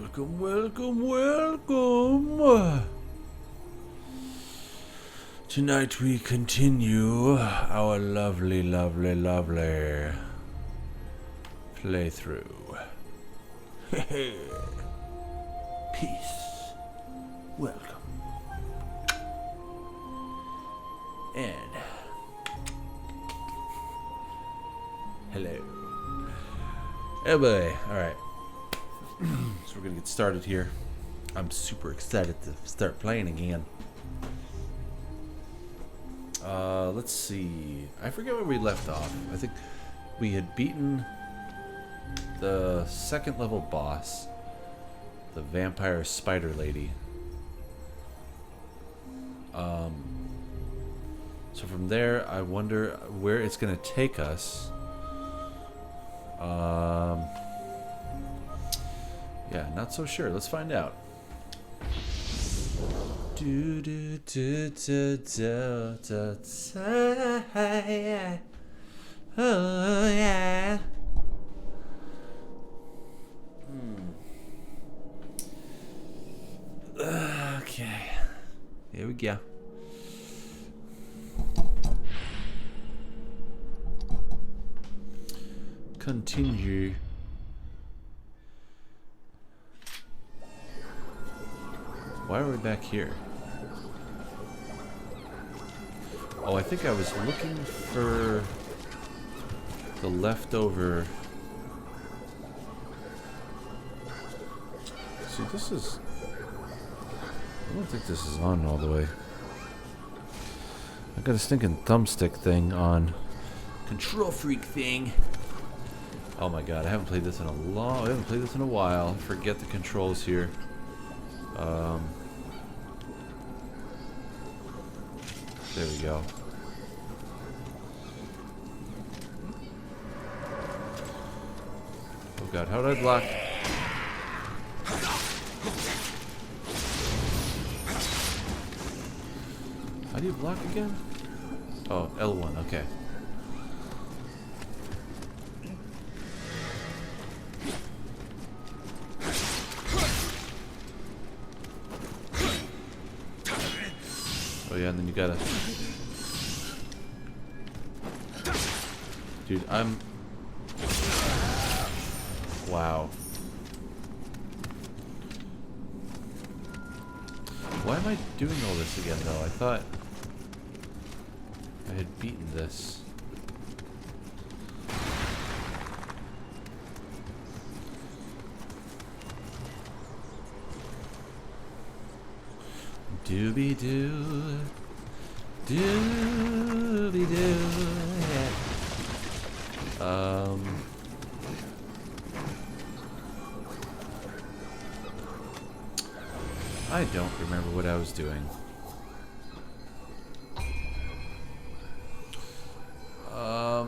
Welcome, welcome, welcome. Tonight we continue our lovely, lovely, lovely playthrough. Peace. Welcome. And hello. Oh boy. Alright. So we're gonna get started here. I'm super excited to start playing again. Let's see. I forget where we left off. I think we had beaten the second level boss, the vampire spider lady. So from there, I wonder where it's gonna take us. Yeah, not so sure. Let's find out. Do do do do do do do. Oh yeah. Okay. Here we go. Continue. Why are we back here? Oh, I think I was looking for the leftover. See, this is... I don't think this is on all the way. I got a stinking thumbstick thing on. Control freak thing. Oh my god, I haven't played this in a while. I forget the controls here. There we go. Oh god, how did I block? How do you block again? Oh, L1, okay. Oh yeah, and then you gotta... Dude, I'm... Wow. Why am I doing all this again, though? I thought I had beaten this. Doobie-doo, doobie-doo. I don't remember what I was doing. I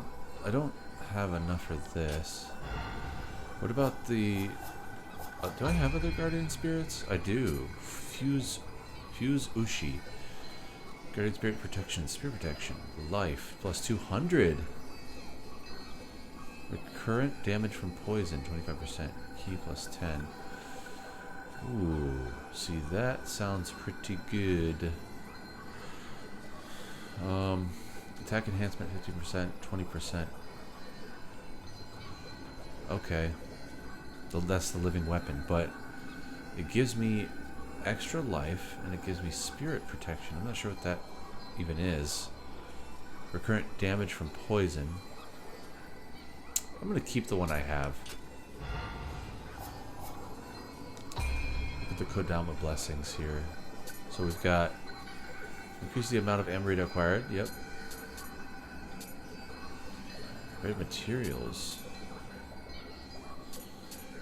don't have enough for this. What about the... do I have other guardian spirits? I do. Fuse Ushi. Guardian spirit protection, spirit protection, life, plus 200. Recurrent damage from poison, 25%. Key plus 10. Ooh, see, that sounds pretty good. Attack enhancement, 50%, 20%. Okay. That's the living weapon, but it gives me extra life, and it gives me spirit protection. I'm not sure what that even is. Recurrent damage from poison. I'm going to keep the one I have. Look at the Kodama blessings here. So we've got increase the amount of Amrita acquired. Yep. Great materials.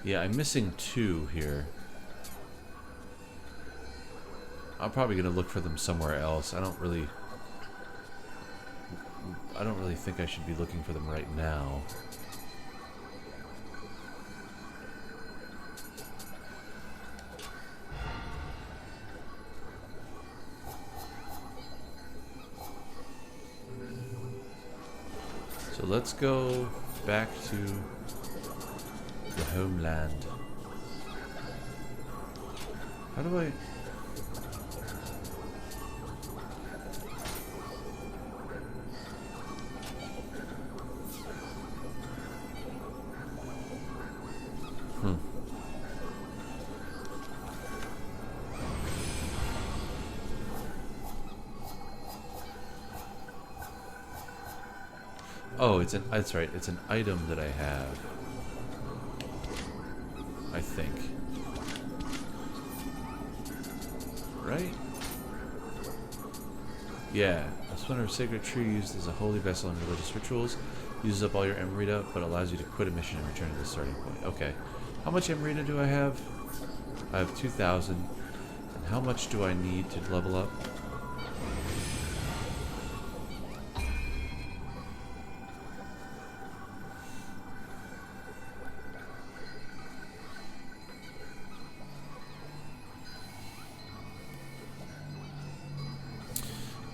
Yeah, I'm missing 2 here. I'm probably gonna look for them somewhere else. I don't really think I should be looking for them right now. So let's go back to the homeland. How do I... Oh, that's right. It's an item that I have. I think. Right? Yeah. A splinter of sacred tree used as a holy vessel in religious rituals. Uses up all your Emerita, but allows you to quit a mission and return to the starting point. Okay. How much Emerita do I have? I have 2,000. And how much do I need to level up?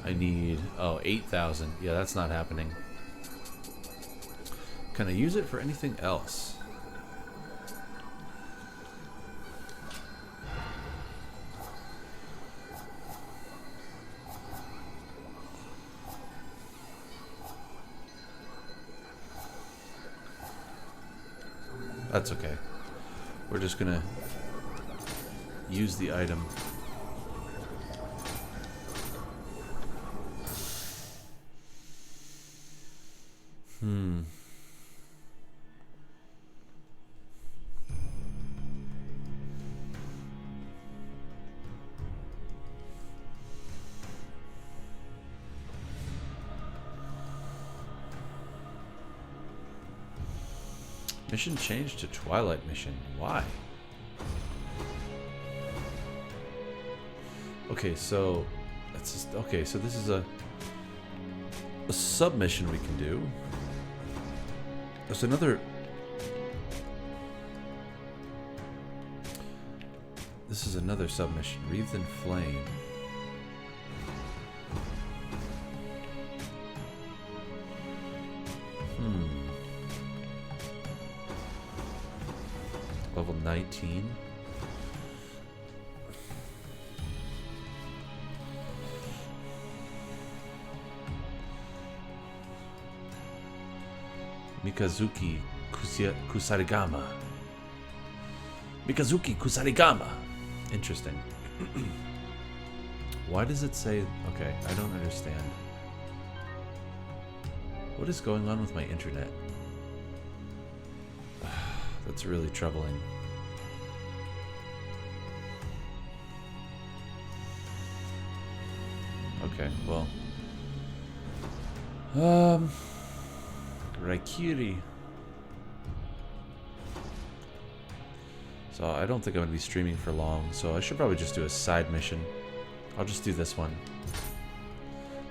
I need, 8,000. Yeah, that's not happening. Can I use it for anything else? That's okay. We're just gonna use the item. Mission changed to Twilight Mission. Why? Okay, so that's just, okay. So this is a submission we can do. There's another. This is another submission. Wreathed in Flame. Level 19. Mikazuki Kusarigama. Mikazuki Kusarigama. Interesting. Why does it say... Okay, I don't understand. What is going on with my internet? That's really troubling. Okay, well. Raikiri. So I don't think I'm going to be streaming for long, so I should probably just do a side mission. I'll just do this one.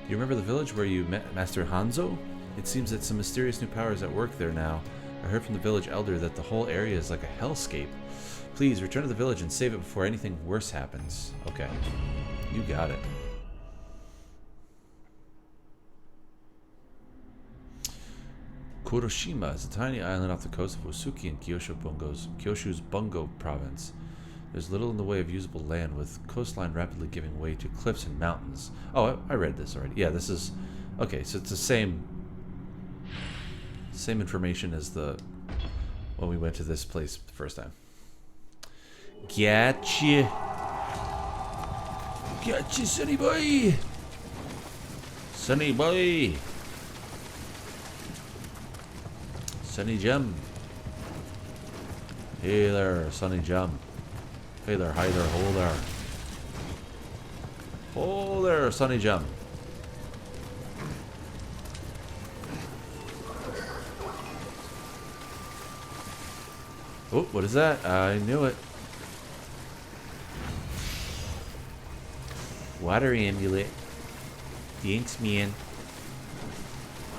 You remember the village where you met Master Hanzo? It seems that some mysterious new power is at work there now. I heard from the village elder that the whole area is like a hellscape. Please return to the village and save it before anything worse happens. Okay. You got it. Kuroshima is a tiny island off the coast of Usuki in Kyushu's Bungo province. There's little in the way of usable land, with coastline rapidly giving way to cliffs and mountains. Oh, I read this already. Yeah, this is... Okay, so it's the same information as the... when we went to this place the first time. Gotcha! Gotcha, Sonny boy! Sonny boy! Sonny Jim. Hey there, Sonny Jim. Hey there, hi there, ho there. Ho there, Sonny Jim. Oh, what is that? I knew it. Water amulet. Thanks, man.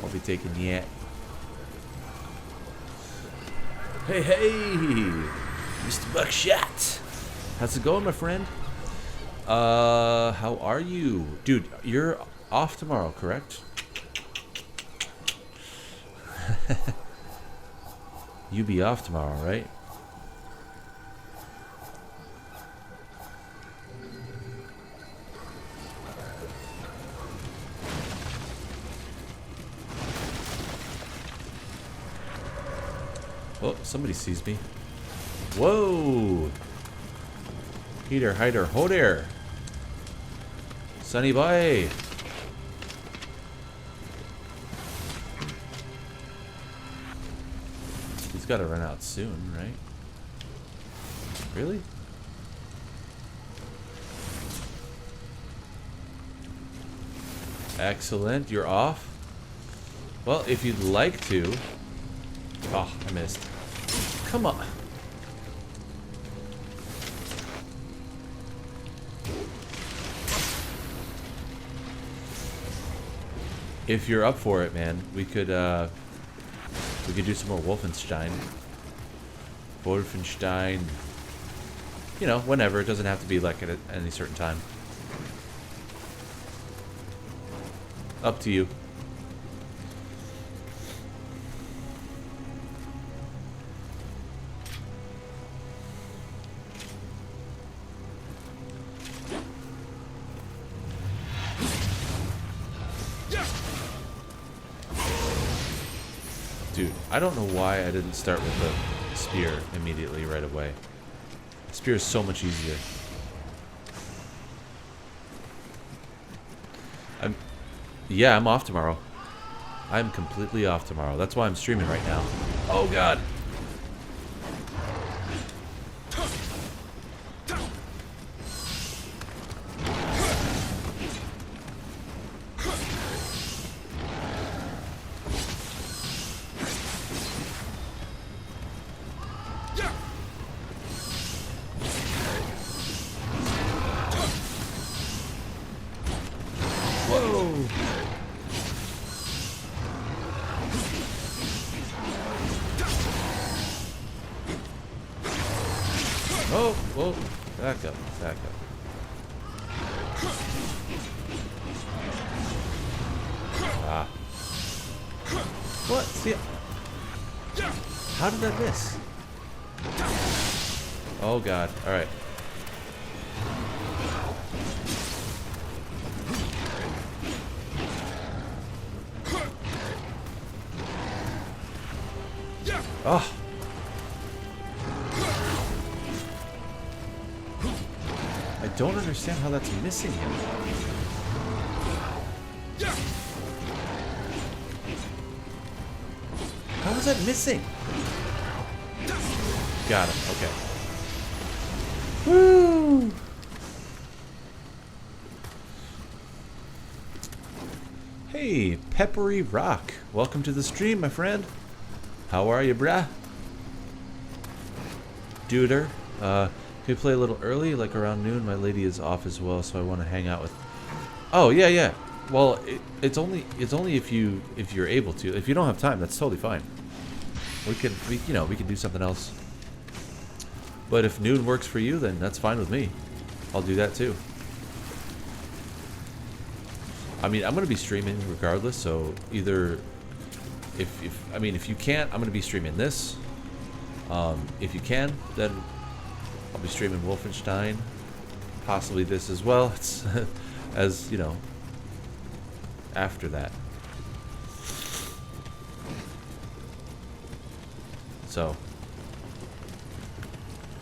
I'll be taking that. Hey, hey, Mr. Buckshot. How's it going, my friend? How are you? Dude, you're off tomorrow, correct? You be off tomorrow, right? Oh, somebody sees me. Whoa! Heater, hider, ho there! Sunny boy! He's gotta run out soon, right? Really? Excellent, you're off. Well, if you'd like to... Oh, I missed. Come on. If you're up for it, man, we could do some more Wolfenstein. Wolfenstein. You know, whenever. It doesn't have to be like at any certain time. Up to you. Dude, I don't know why I didn't start with the spear immediately right away. Spear is so much easier. Yeah, I'm off tomorrow. I'm completely off tomorrow. That's why I'm streaming right now. Oh god. Oh, whoa. Back up, back up. Ah. What? See? How did that miss? Oh god. Alright. Oh. I don't understand how that's missing him. How was that missing? Got him. Okay. Woo! Hey, Peppery Rock. Welcome to the stream, my friend. How are you, brah? Duder. Can we play a little early, like around noon? My lady is off as well, so I want to hang out with... Oh, yeah, yeah. Well, it's only if you're able to. If you don't have time, that's totally fine. We can do something else. But if noon works for you, then that's fine with me. I'll do that too. I mean, I'm gonna be streaming regardless, so either if you can't, I'm gonna be streaming this. If you can, then I'll be streaming Wolfenstein, possibly this as well. It's as you know, after that. So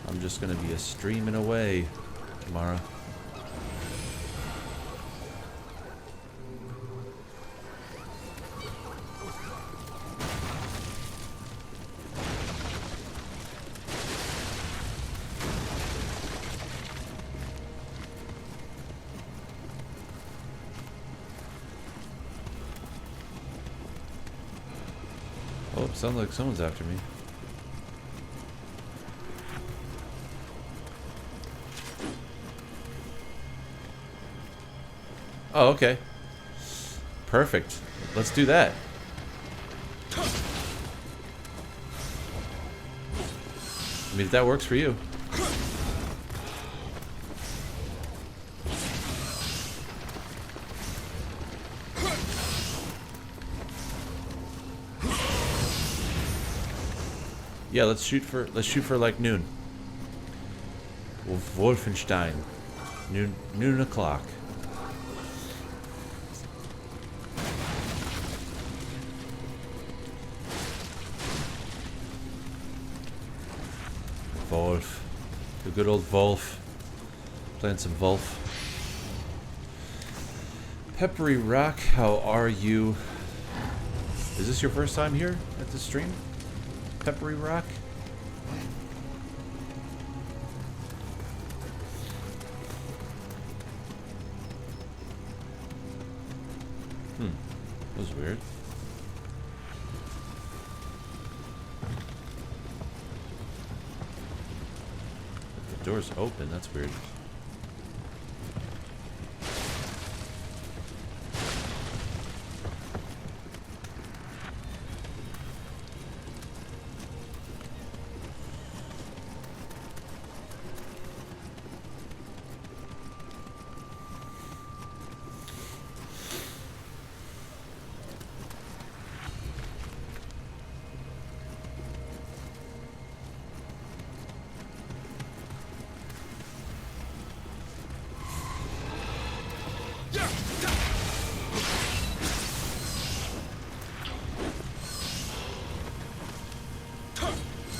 I'm just gonna be streaming away tomorrow. Oh, sounds like someone's after me. Oh, okay. Perfect. Let's do that. I mean, if that works for you. Yeah, let's shoot for like noon. Wolfenstein. Noon o'clock. Wolf. The good old Wolf. Playing some Wolf. Peppery Rock, how are you? Is this your first time here at the stream? Peppery Rock? That was weird. The door's open, that's weird.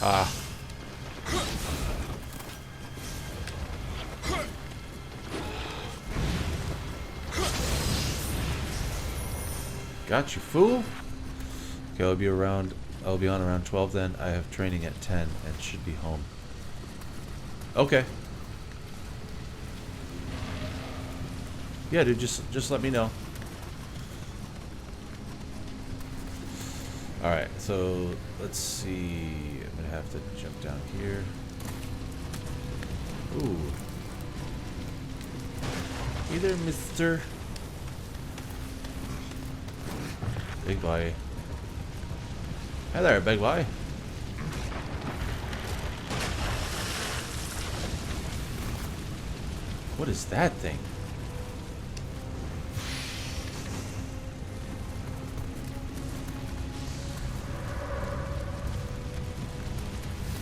Ah. Got you, fool. Okay, I'll be on around 12 then. I have training at 10 and should be home. Okay. Yeah, dude, just let me know. Alright, so let's see. I'm gonna have to jump down here. Ooh. Hey there, mister. Big boy. Hi there, big boy. What is that thing?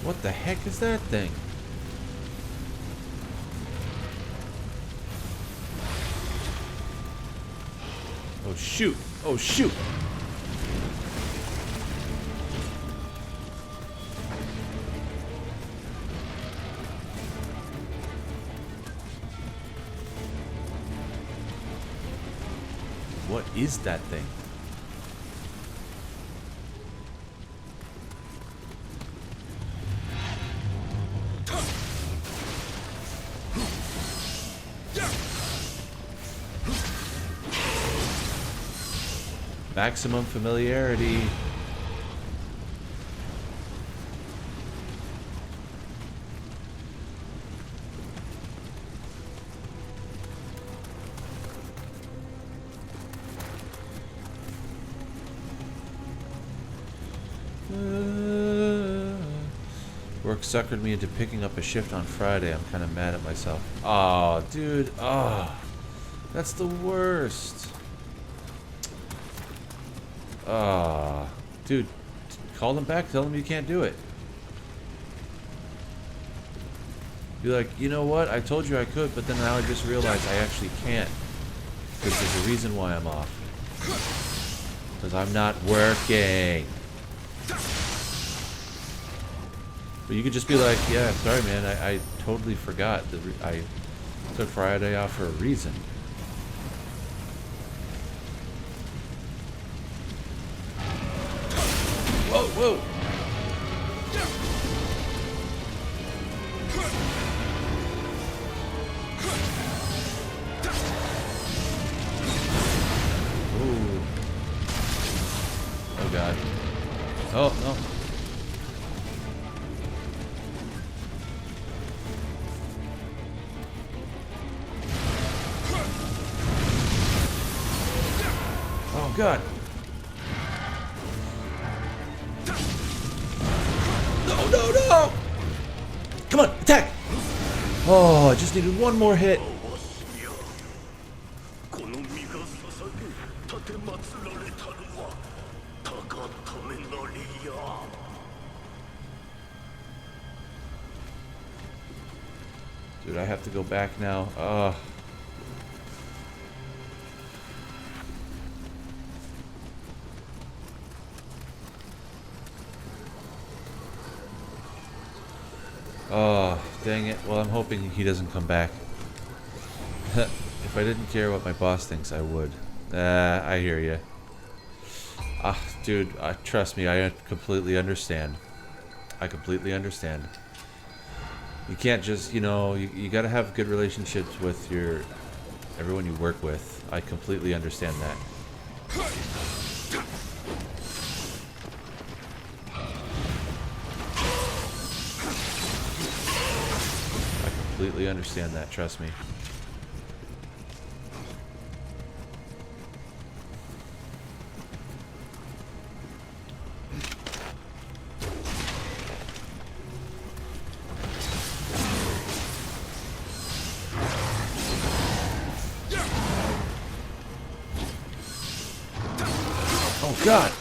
What the heck is that thing? Oh shoot! Oh shoot! What is that thing? Maximum familiarity. Work suckered me into picking up a shift on Friday. I'm kind of mad at myself. Oh, dude. Oh, that's the worst. Ah, dude, call them back, tell them you can't do it. Be like, you know what, I told you I could, but then now I just realized I actually can't. Because there's a reason why I'm off. Because I'm not working. But you could just be like, yeah, sorry man, I totally forgot. I took Friday off for a reason. Whoa, whoa! Ooh. Oh god. Oh, no. Oh god. No! Come on, attack! Oh, I just needed one more hit. Dude, I have to go back now. Dang it. Well, I'm hoping he doesn't come back. If I didn't care what my boss thinks, I would. I hear you. Ah, dude, trust me, I completely understand. I completely understand. You can't just, you know, you gotta have good relationships with everyone you work with. I completely understand that. I completely understand that, trust me. Oh God!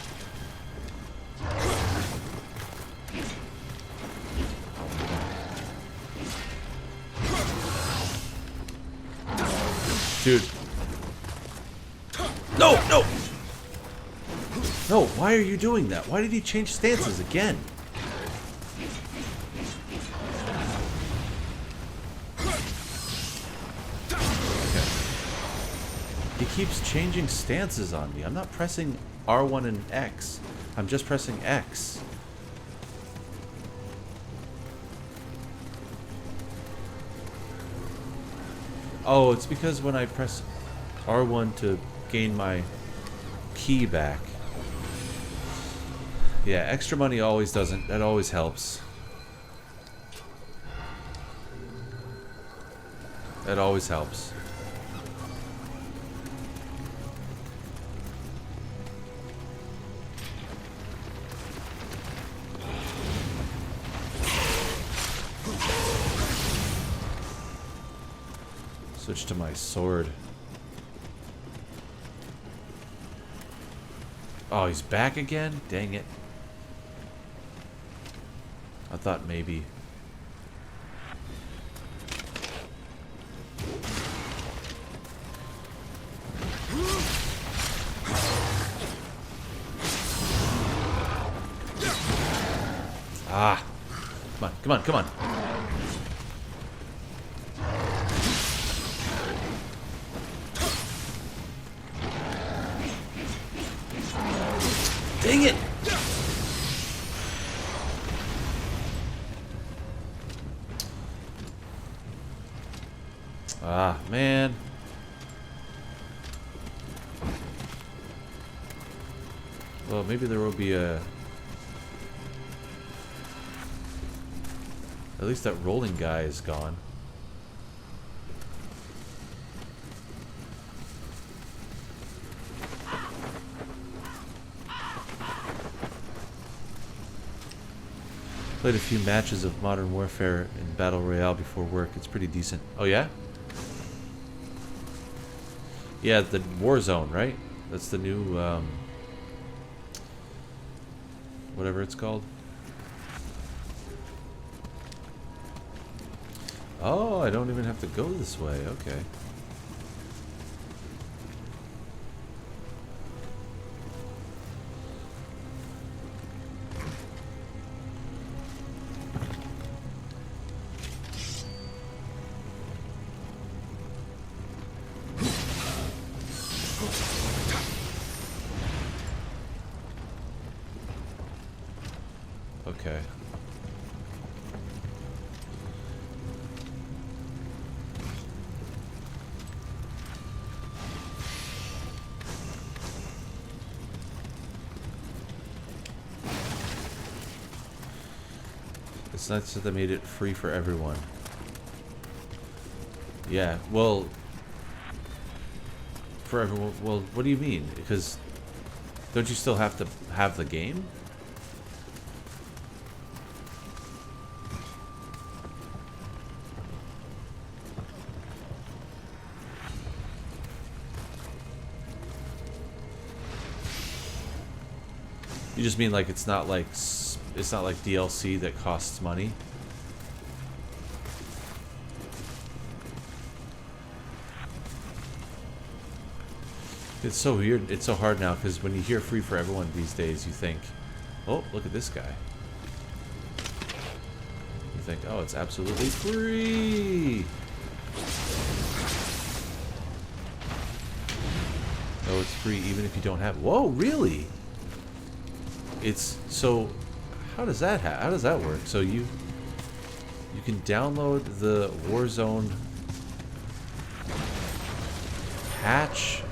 Dude. No, no! No, why are you doing that? Why did he change stances again? Okay. He keeps changing stances on me. I'm not pressing R1 and X. I'm just pressing X. Oh, it's because when I press R1 to gain my key back. Yeah, extra money always doesn't. That always helps. That always helps. Switch to my sword. Oh, he's back again? Dang it. I thought maybe. Ah. Come on, come on, come on. Dang it! Ah, man. Well, maybe there will be a... At least that rolling guy is gone. Played a few matches of Modern Warfare in Battle Royale before work. It's pretty decent. Oh, yeah? Yeah, the Warzone, right? That's the new, whatever it's called. Oh, I don't even have to go this way. Okay. Okay. It's nice that they made it free for everyone. Yeah, well... For everyone... Well, what do you mean? Because... Don't you still have to have the game? You just mean like it's not like DLC that costs money? It's so weird. It's so hard now because when you hear free for everyone these days, you think, oh, look at this guy. think, oh, it's absolutely free. Oh, it's free even if you don't have. Whoa, really? It's so. How does that how does that work? So you can download the Warzone patch.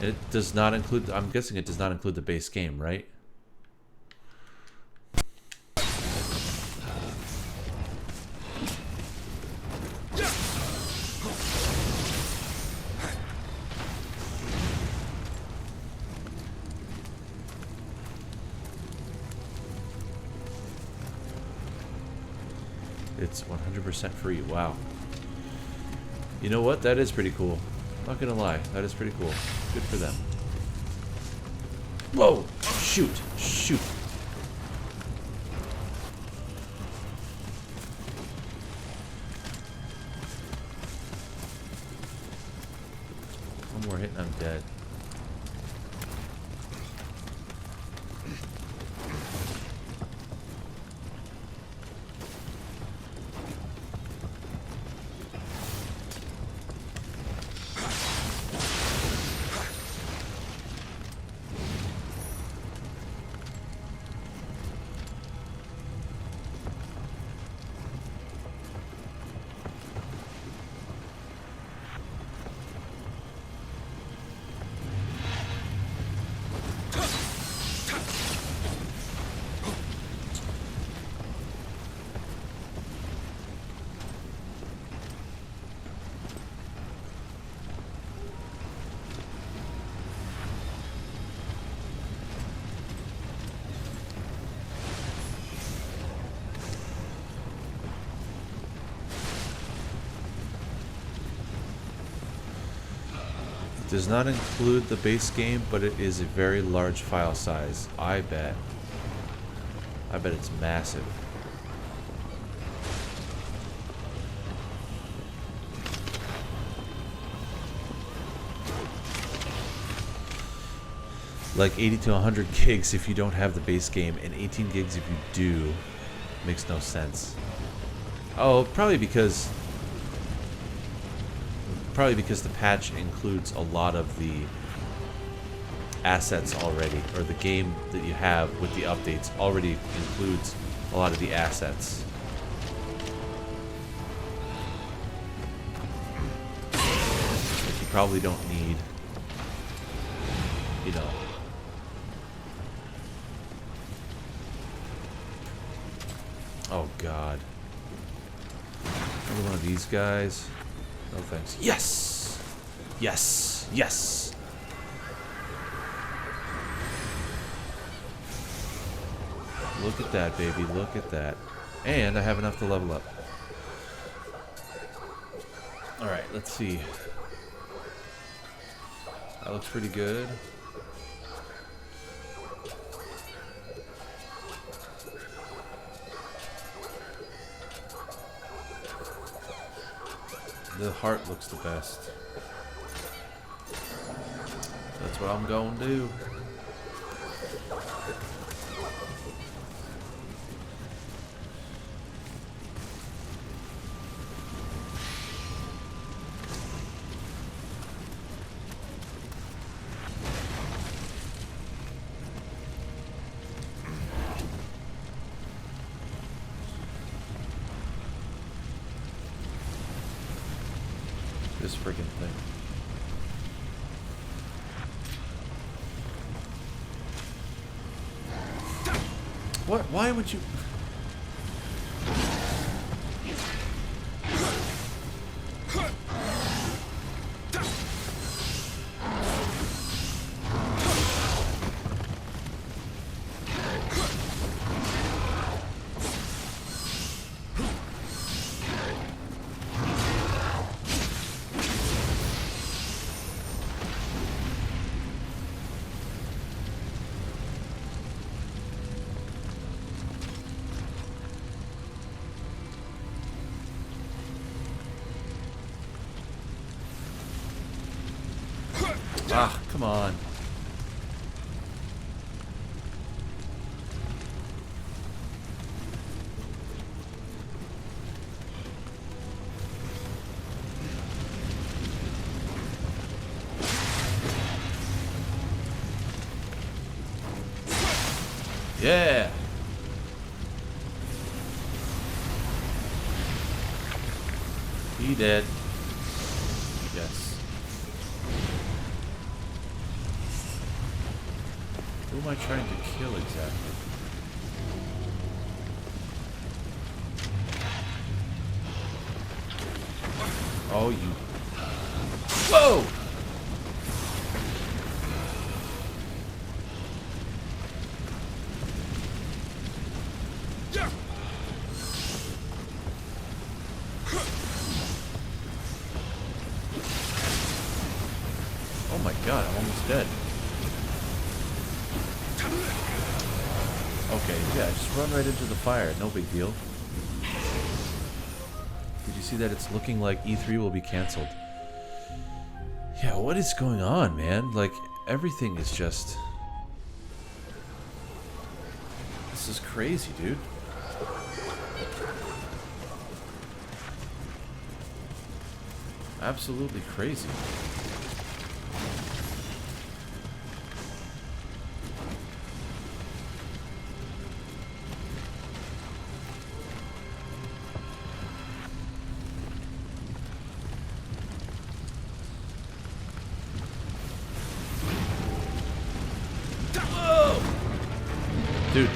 It does not include. I'm guessing it does not include the base game, right? It's 100% free. Wow. You know what? That is pretty cool. Not gonna lie. That is pretty cool. Good for them. Whoa! Shoot! Shoot! One more hit and I'm dead. Does not include the base game, but it is a very large file size. I bet it's massive. Like 80 to 100 gigs if you don't have the base game, and 18 gigs if you do. Makes no sense. Oh, probably because the patch includes a lot of the assets already, or the game that you have with the updates already includes a lot of the assets. That you probably don't need, you know. Oh God. Another one of these guys. No thanks. Yes! Yes! Yes! Look at that, baby. Look at that. And I have enough to level up. Alright, let's see. That looks pretty good. The heart looks the best. That's what I'm going to do. This freaking thing. What? Why would you? Ah, come on. Yeah! He dead. Yes. Who am I trying to kill exactly? Oh, you... Whoa! Oh my god, I'm almost dead. Okay, yeah, just run right into the fire. No big deal. Did you see that it's looking like E3 will be cancelled? Yeah, what is going on, man? Like, everything is just... This is crazy, dude. Absolutely crazy.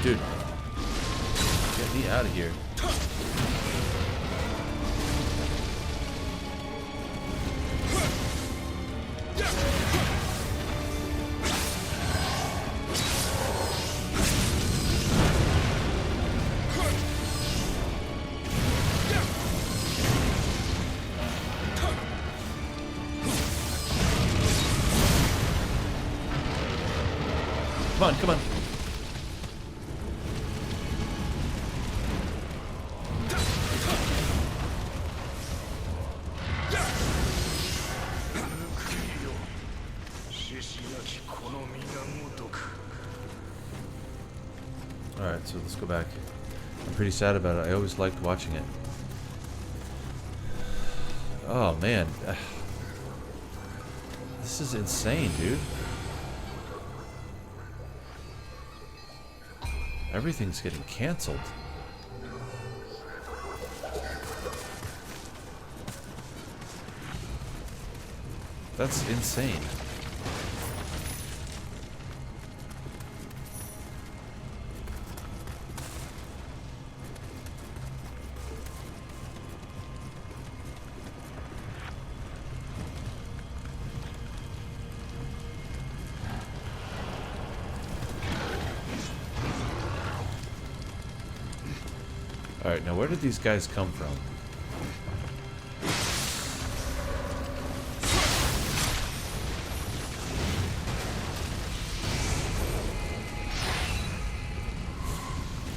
Dude, get me out of here. Come on. Alright, so let's go back. I'm pretty sad about it. I always liked watching it. Oh, man. This is insane, dude. Everything's getting canceled. That's insane. Alright, now where did these guys come from?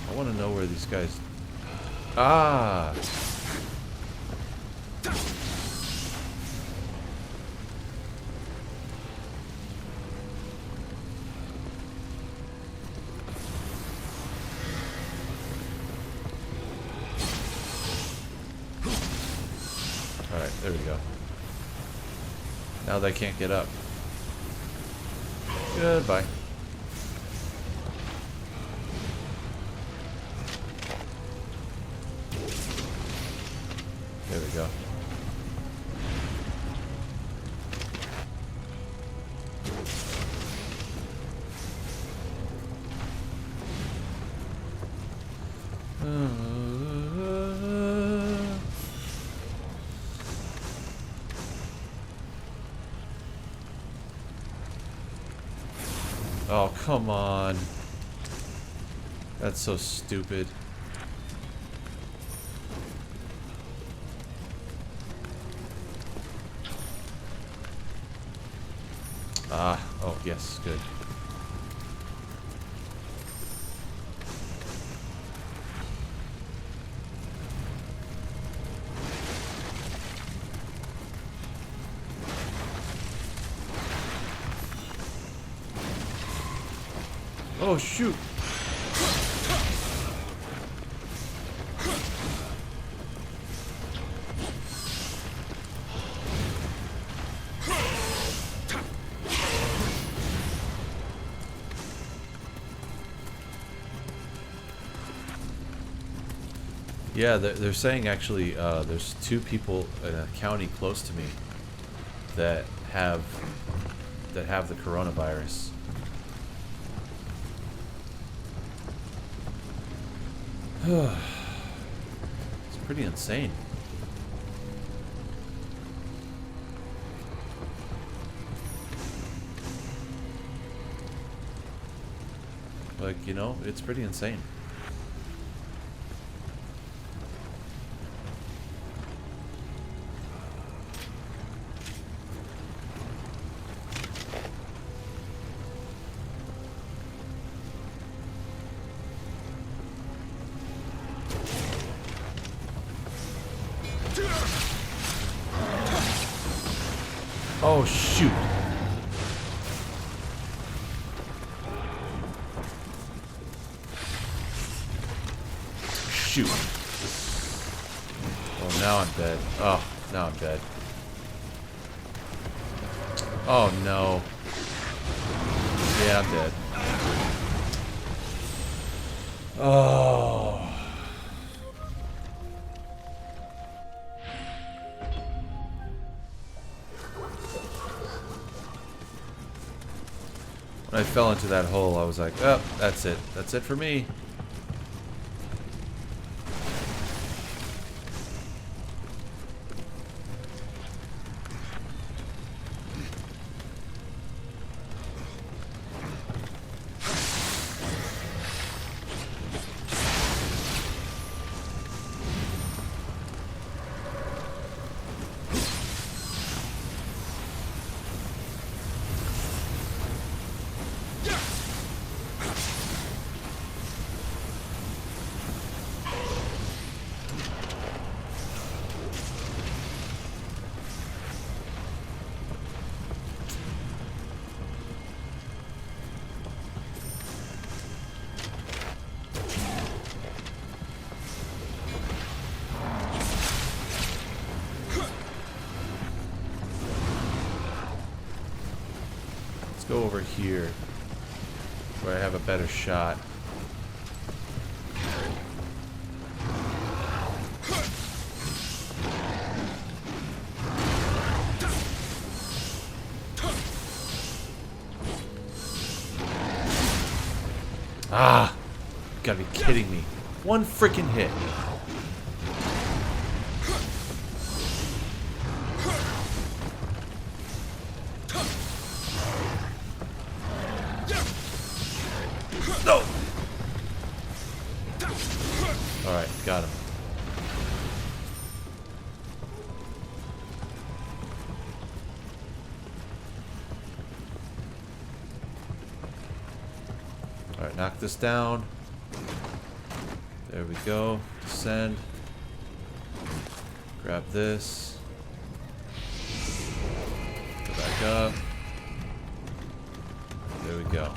I want to know where these guys... Ah! Alright, there we go. Now they can't get up. Goodbye. There we go. Oh, come on. That's so stupid. Ah, oh, yes, good. Oh, shoot. Yeah, they're saying actually there's 2 people in a county close to me that have the coronavirus. It's pretty insane. Like, you know, it's pretty insane. Oh, shoot. Shoot. Oh, now I'm dead. Oh, now I'm dead. Oh, no. Yeah, I'm dead. Oh. When I fell into that hole, I was like, oh, that's it. That's it for me. Go over here where I have a better shot. Ah! You gotta be kidding me. One freaking hit. No! Alright, got him. Alright, knock this down. There we go. Descend. Grab this. Go back up. There we go.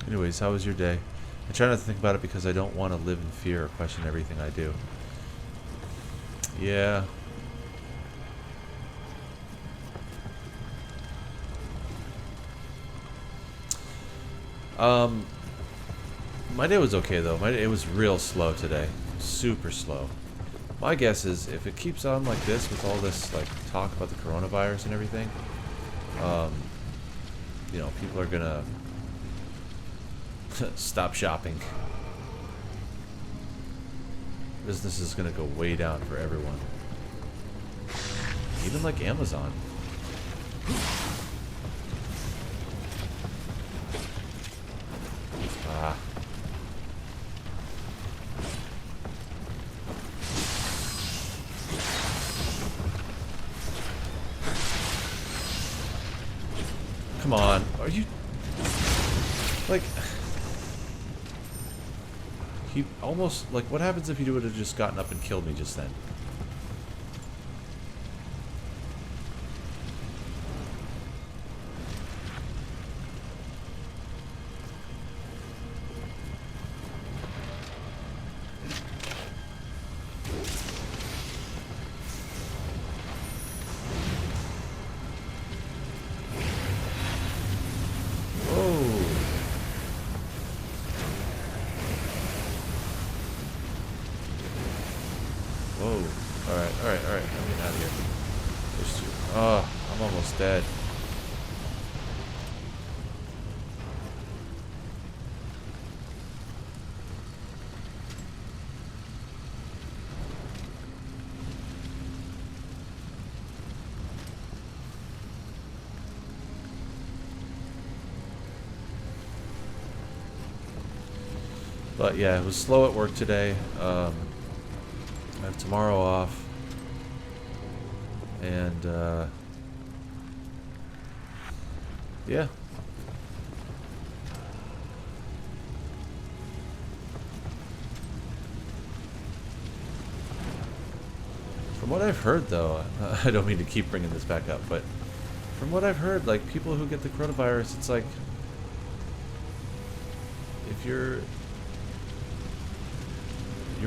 Anyways, how was your day? I try not to think about it because I don't want to live in fear or question everything I do. Yeah. My day was okay though. It was real slow today. Super slow. My guess is if it keeps on like this with all this like talk about the coronavirus and everything, you know, people are gonna stop shopping. Business is gonna go way down for everyone. Even like Amazon. Ah. Come on. Are you... Like... He almost... Like, what happens if he would have just gotten up and killed me just then? But yeah, it was slow at work today. I have tomorrow off. And, yeah. From what I've heard, though, I don't mean to keep bringing this back up, but from what I've heard, like, people who get the coronavirus, it's like, if you're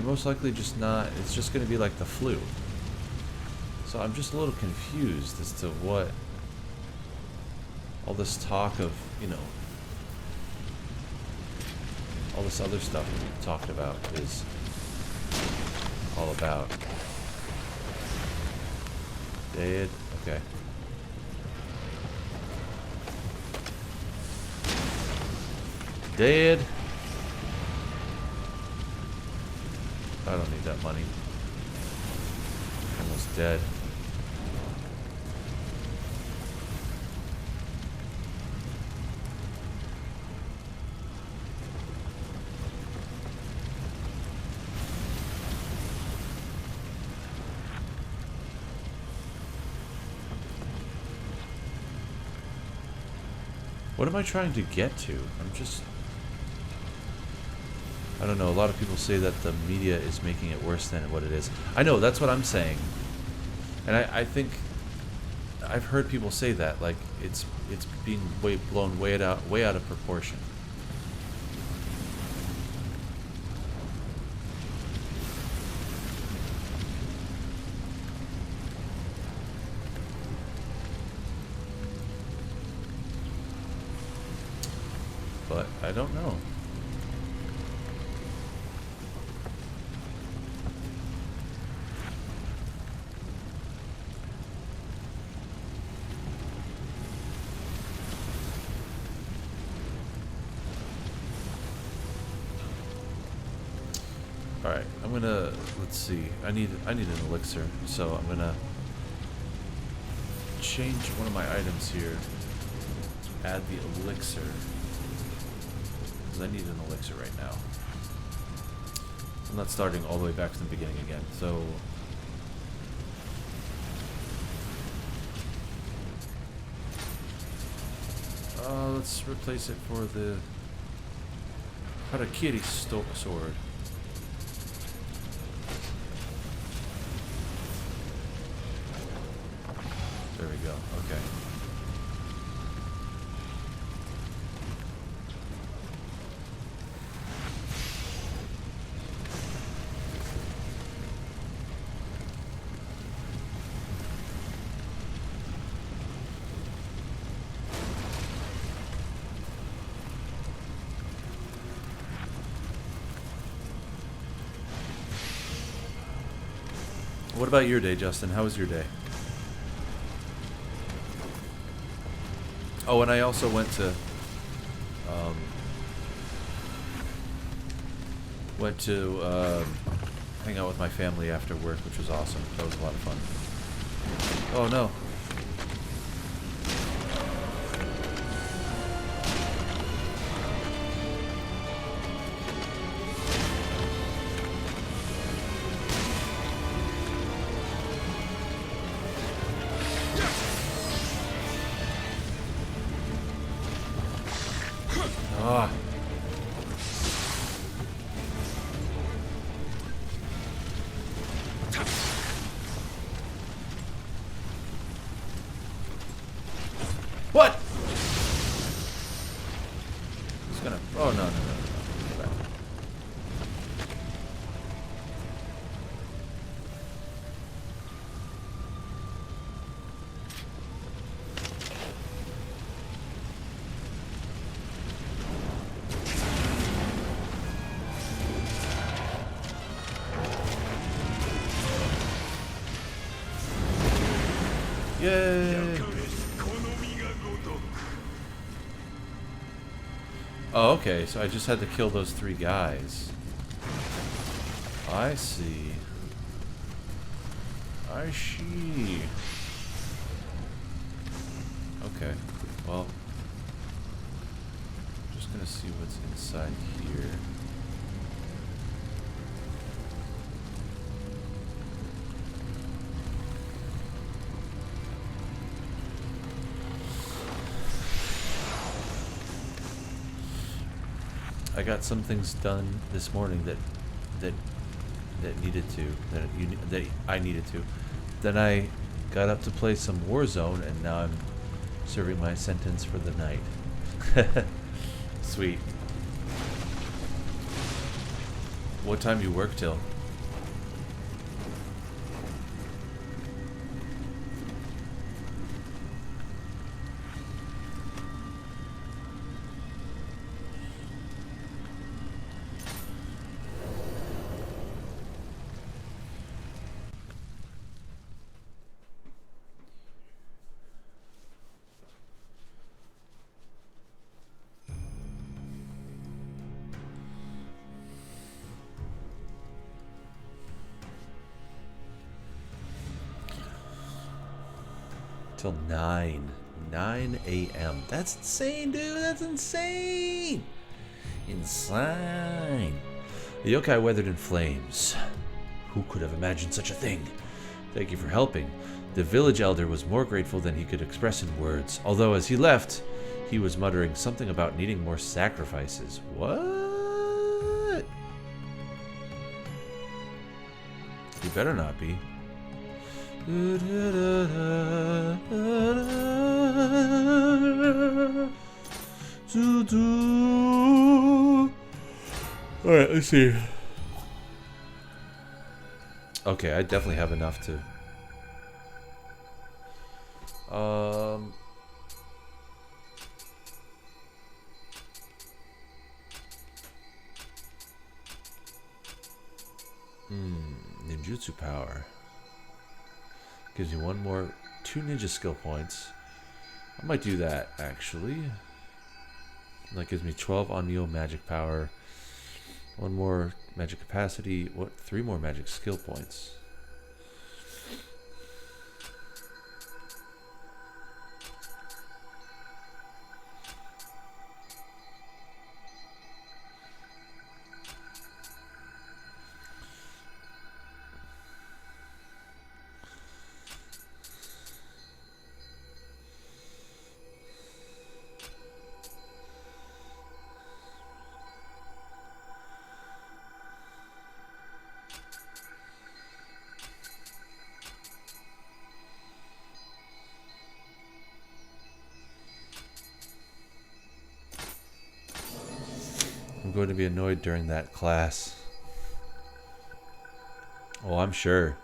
most likely just not, it's just going to be like the flu. So I'm just a little confused as to what all this talk of, you know, all this other stuff we talked about is all about. Dead? Okay. Dead? I don't need that money. Almost dead. What am I trying to get to? I'm just... I don't know, a lot of people say that the media is making it worse than what it is. I know, that's what I'm saying. And I think... I've heard people say that, like, it's being blown way out of proportion. But I don't know. Alright, I'm gonna, let's see, I need an elixir, so I'm gonna change one of my items here, add the elixir, because I need an elixir right now. I'm not starting all the way back to the beginning again, so... let's replace it for the Harakiri sword. There we go, okay. What about your day, Justin? How was your day? Oh, and I also went to hang out with my family after work, which was awesome. That was a lot of fun. Oh no. Ah. What? He's gonna. Oh no. Yay! Oh, okay, so I just had to kill those 3 guys. I see. I see. Okay, well, I'm just gonna see what's inside here. I got some things done this morning that needed to that I needed to. Then I got up to play some Warzone, and now I'm serving my sentence for the night. Sweet. What time do you work till? Till 9 a.m. That's insane, dude. That's insane. Insane. The yokai weathered in flames. Who could have imagined such a thing? Thank you for helping. The village elder was more grateful than he could express in words, although as he left, he was muttering something about needing more sacrifices. What? He better not be. Alright, let's see. Okay, I definitely have enough to... Ninjutsu power. Gives you two ninja skill points. I might do that, actually. That gives me 12 on Neo magic power. One more magic capacity. 3 more magic skill points. I'm going to be annoyed during that class. Oh, I'm sure.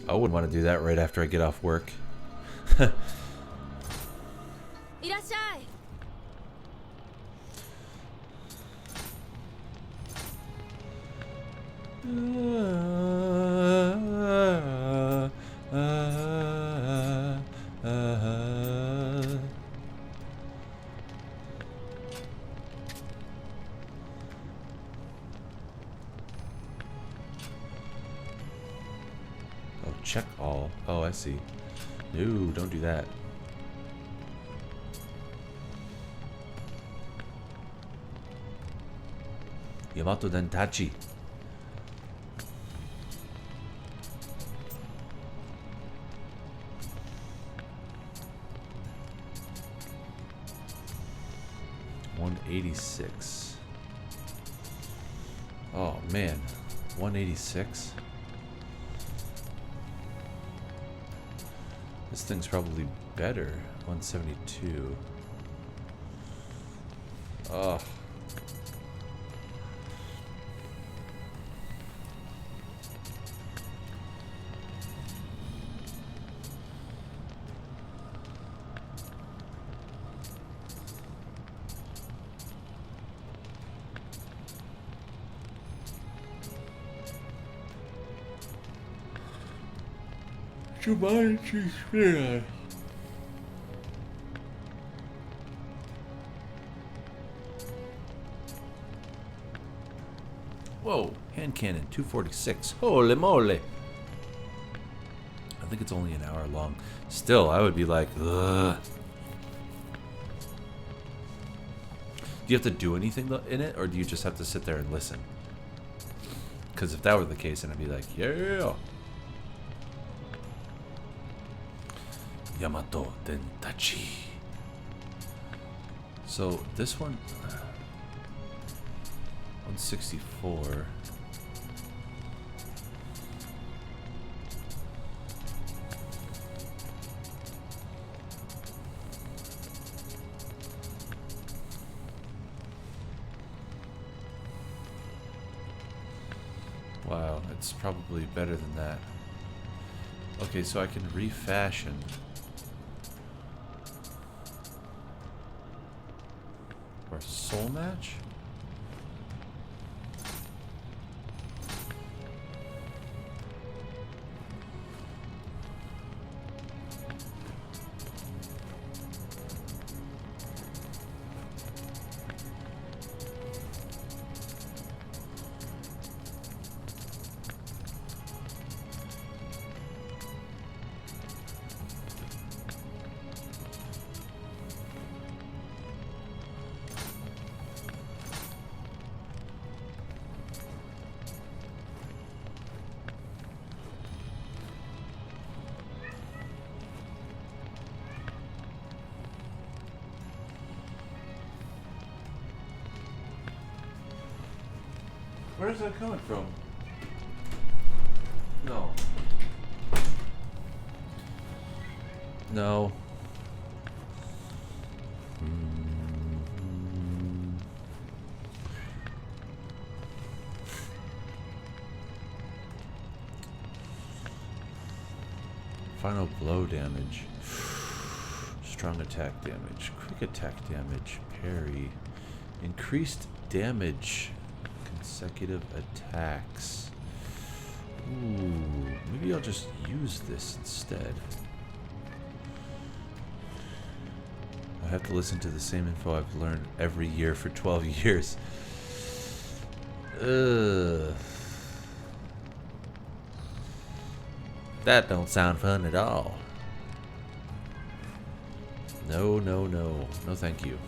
I wouldn't want to do that right after I get off work. Check all. Oh, I see. No, don't do that. Yamato Dantachi. $186. Oh man, 186. This thing's probably better. 172. Ugh. Jumanji Spirit. Whoa, hand cannon 246. Holy moly. I think it's only an hour long. Still, I would be like, ugh. Do you have to do anything in it, or do you just have to sit there and listen? Because if that were the case, then I'd be like, yeah. Yamato Dentachi. So this one, 164. Wow, it's probably better than that. Okay, so I can refashion. Or soul match? Where's that coming from? No. No. Final blow damage. Strong attack damage. Quick attack damage. Parry. Increased damage. Consecutive attacks. Ooh, maybe I'll just use this instead. I have to listen to the same info I've learned every year for 12 years. Ugh. That don't sound fun at all. No, no, no. No, thank you.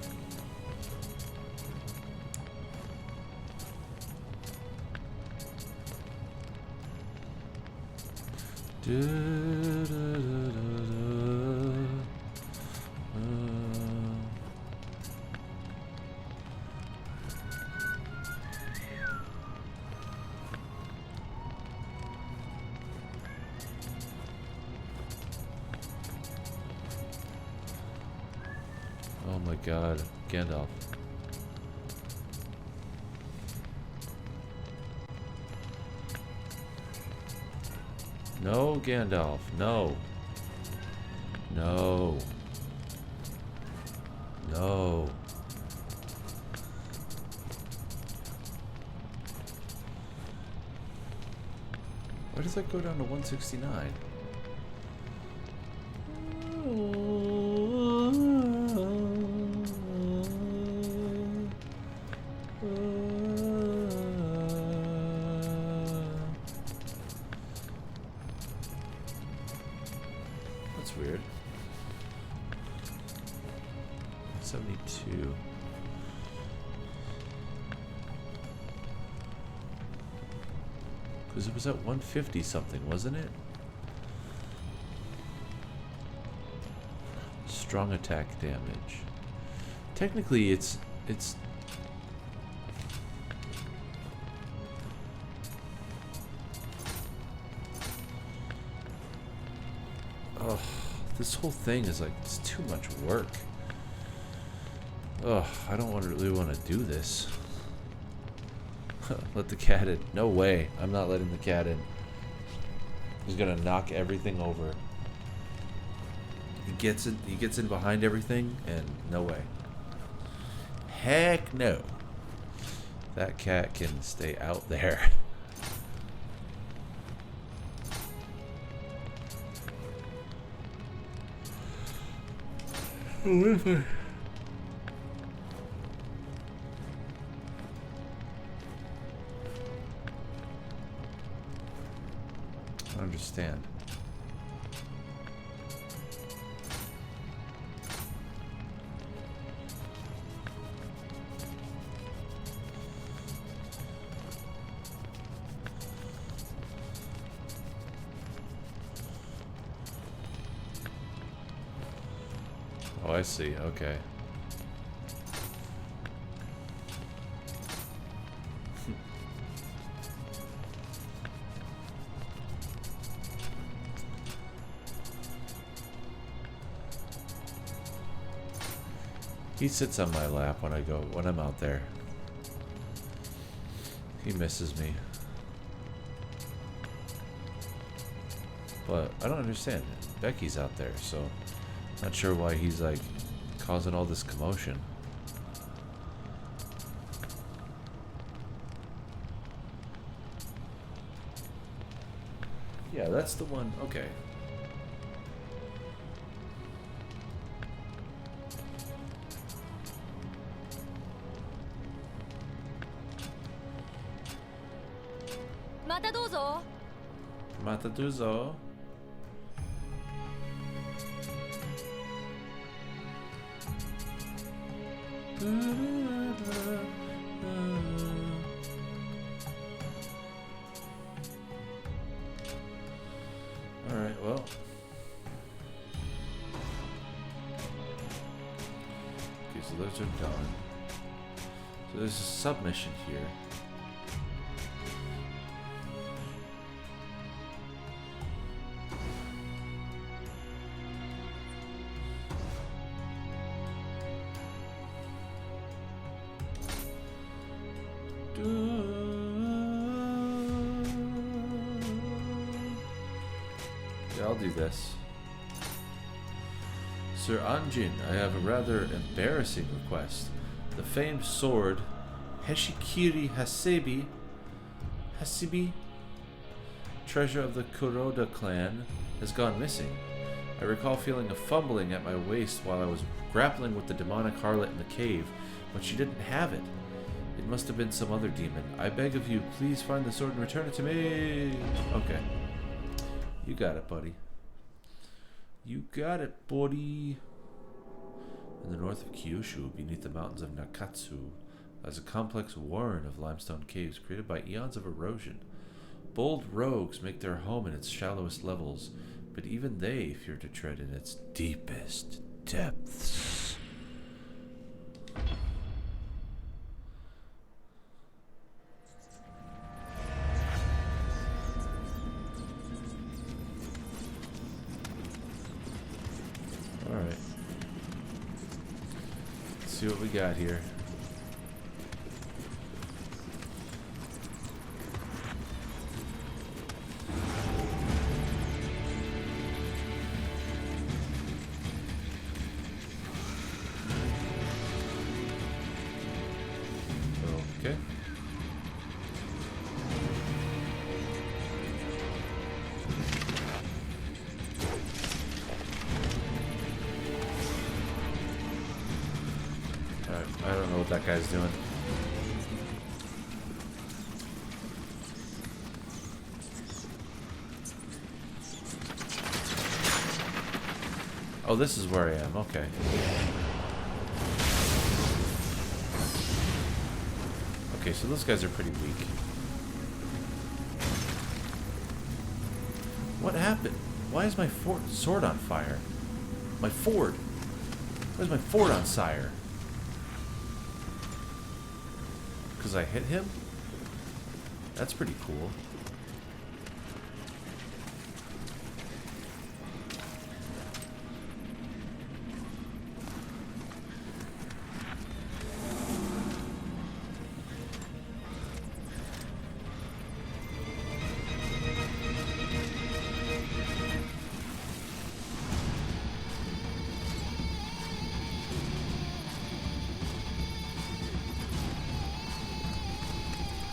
Oh my god, Gandalf. No, Gandalf, no. No. No. Why does that go down to 169? That's weird. 72. Because it was at 150 something, wasn't it? Strong attack damage. Technically, it's. Ugh, this whole thing is like, it's too much work. Ugh, I don't really want to do this. Let the cat in. No way. I'm not letting the cat in. He's gonna knock everything over. He gets in behind everything, and no way. Heck no. That cat can stay out there. What if I understand. Oh, I see. Okay. He sits on my lap when I'm out there. He misses me. But I don't understand. Becky's out there, so not sure why he's like causing all this commotion. Yeah, that's the one. Okay. Mataduzo. Alright, well. Okay, so those are done. So there's a submission here. Yeah, I'll do this. Sir Anjin, I have a rather embarrassing request. The famed sword Heshikiri Hasibi, treasure of the Kuroda clan, has gone missing. I recall feeling a fumbling at my waist while I was grappling with the demonic harlot in the cave, but she didn't have it. It must have been some other demon. I beg of you, please find the sword and return it to me. Okay. You got it, buddy. You got it, buddy. In the north of Kyushu, beneath the mountains of Nakatsu, lies a complex warren of limestone caves created by eons of erosion. Bold rogues make their home in its shallowest levels, but even they fear to tread in its deepest depths. Alright. Let's see what we got here. Okay. I don't know what that guy's doing. Oh, this is where I am. Okay. Okay, so those guys are pretty weak. What happened? Why is my sword on fire? My ford. Why is my ford on fire? Because I hit him? That's pretty cool.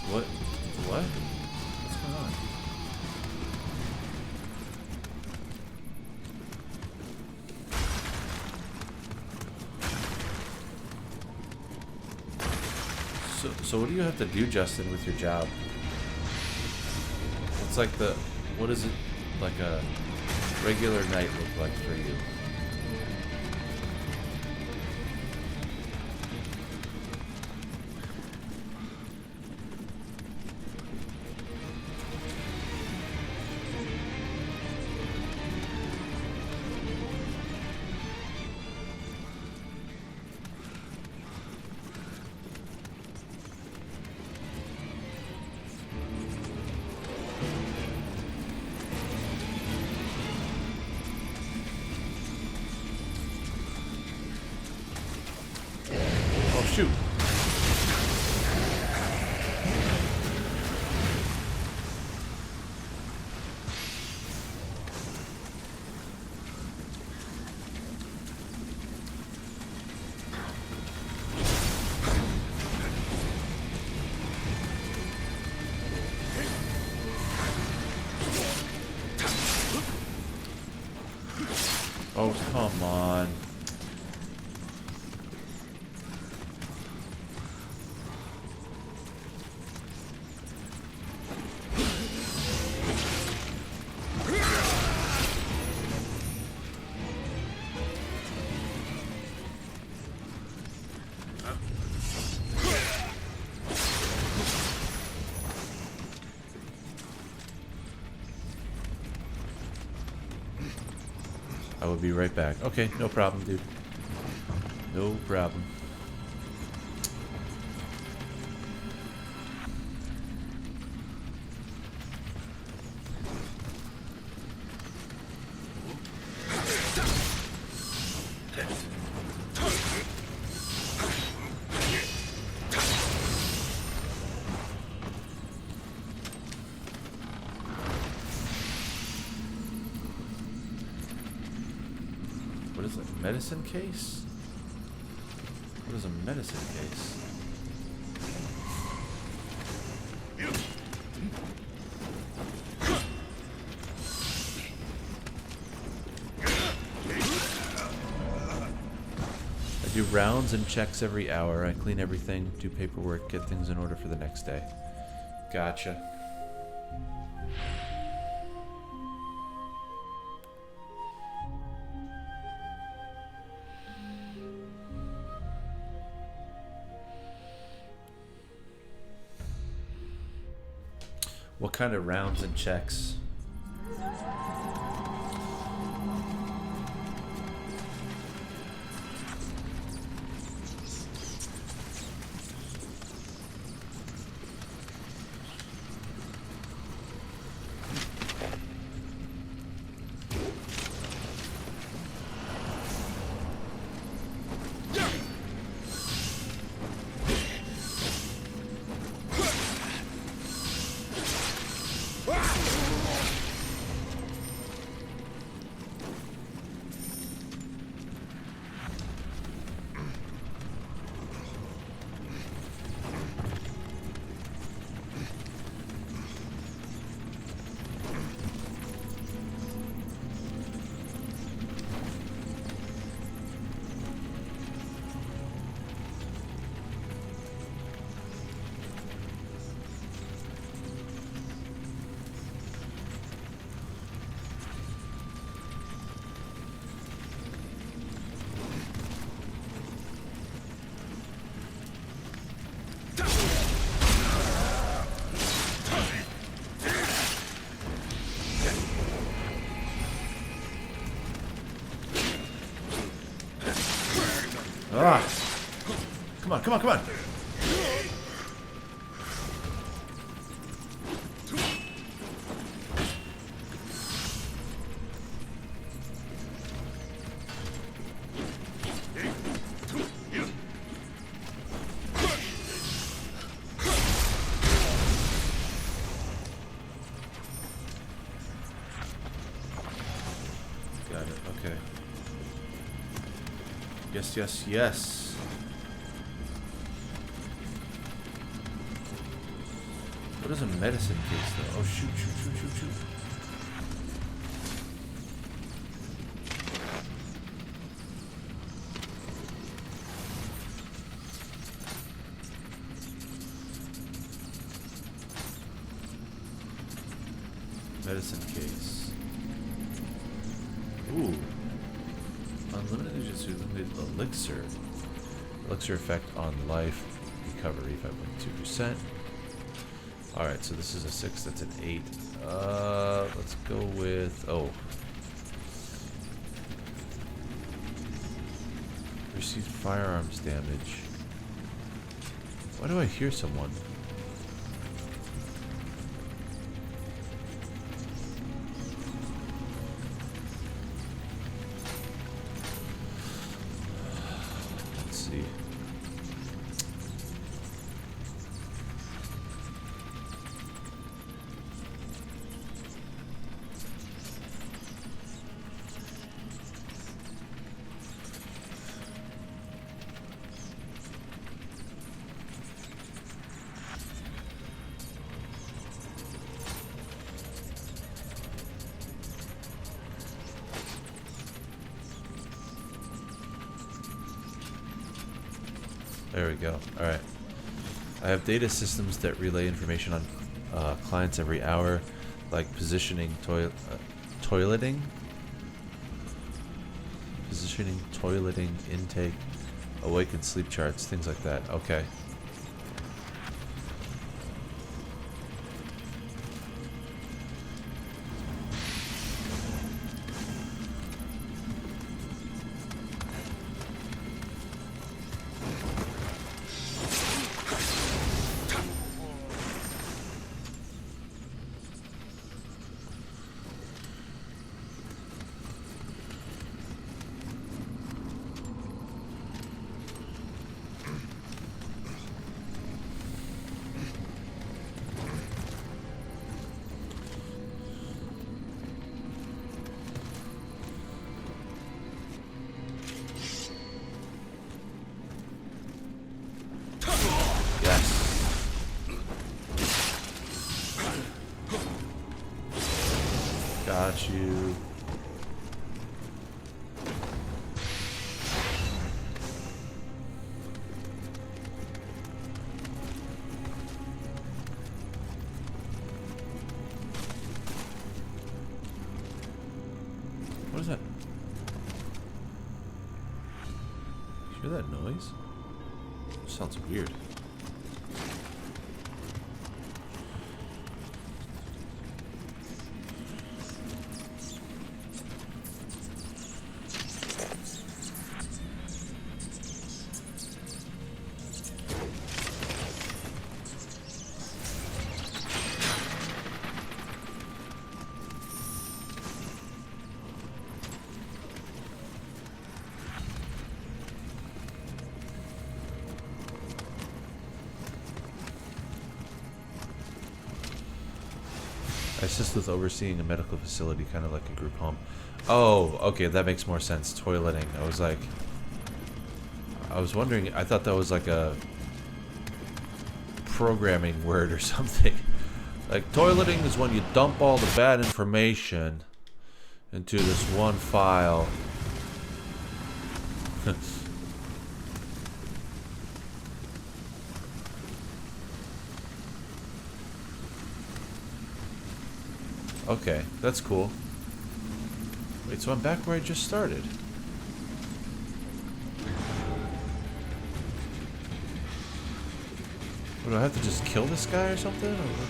What? What's going on? So what do you have to do, Justin, with your job? It's like what is it, like a regular night look like for you? Oh, come on. I will be right back. Okay, no problem, dude. No problem. What is it? Medicine case? What is a medicine case? I do rounds and checks every hour. I clean everything, do paperwork, get things in order for the next day. Gotcha. What kind of rounds and checks? Ah! Come on, come on, come on! Got it, okay. Yes, yes, yes. What is a medicine case, though? Oh, shoot, shoot, shoot, shoot, shoot. Medicine case. Ooh. Unlimited Jutsu, limited elixir. Elixir effect on life. Recovery 5.2%. Alright, so this is a 6, that's an 8. Let's go with... Oh. Received firearms damage. Why do I hear someone? Let's see. There we go. Alright. I have data systems that relay information on clients every hour, like positioning, toileting, intake, awake and sleep charts, things like that. Okay. Got you. What is that? You hear that noise? Sounds weird. I assist with overseeing a medical facility, kind of like a group home. Oh, okay, that makes more sense. Toileting. I was wondering, I thought that was like a programming word or something. Like, toileting is when you dump all the bad information into this one file. Okay, that's cool. Wait, so I'm back where I just started. What, do I have to just kill this guy or something? Or what?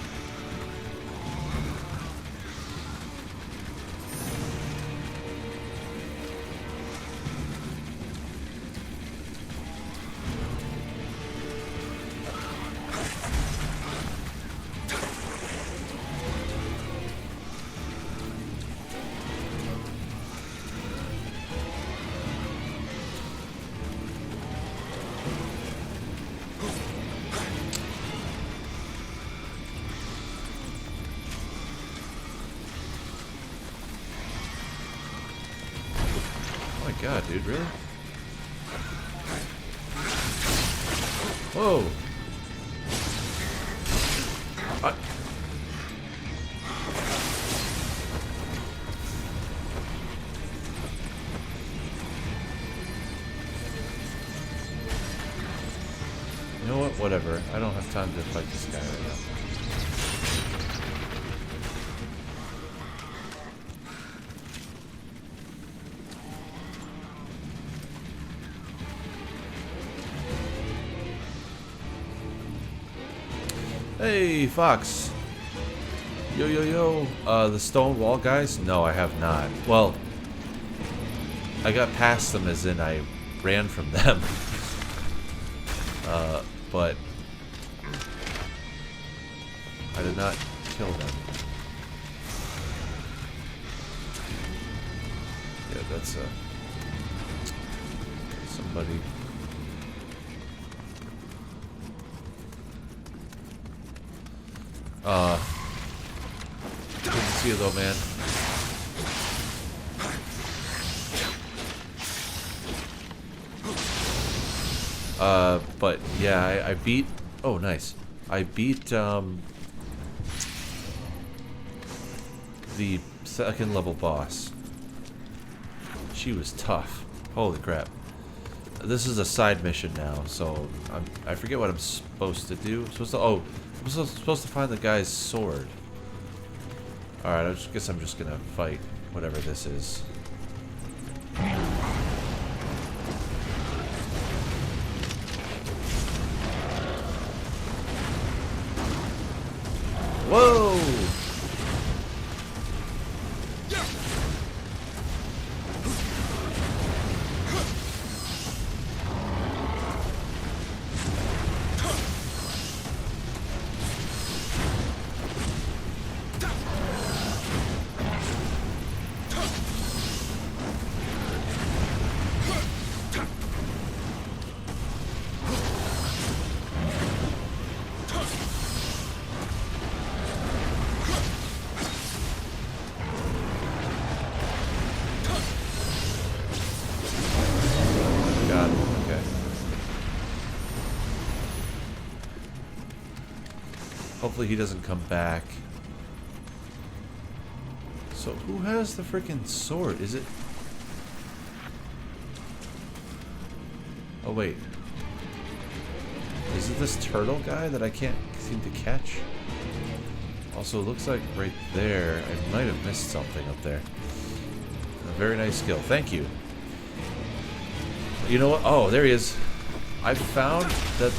Oh my god, dude, really? Whoa! You know what? Whatever. I don't have time to fight this guy right now. Hey, Fox. Yo, yo, yo. The stone wall guys? No, I have not. Well, I got past them as in I ran from them. But I did not kill them. Yeah, that's somebody. Good to see you though, man. But yeah, I beat. Oh, nice. I beat the second level boss. She was tough. Holy crap. This is a side mission now, so I forget what I'm supposed to do. I'm supposed to find the guy's sword. Alright, I guess I'm just gonna fight whatever this is. Whoa! Hopefully he doesn't come back. So who has the freaking sword? Is it... Oh wait. Is it this turtle guy that I can't seem to catch? Also, it looks like right there, I might have missed something up there. A very nice skill. Thank you. You know what? Oh, there he is. I found that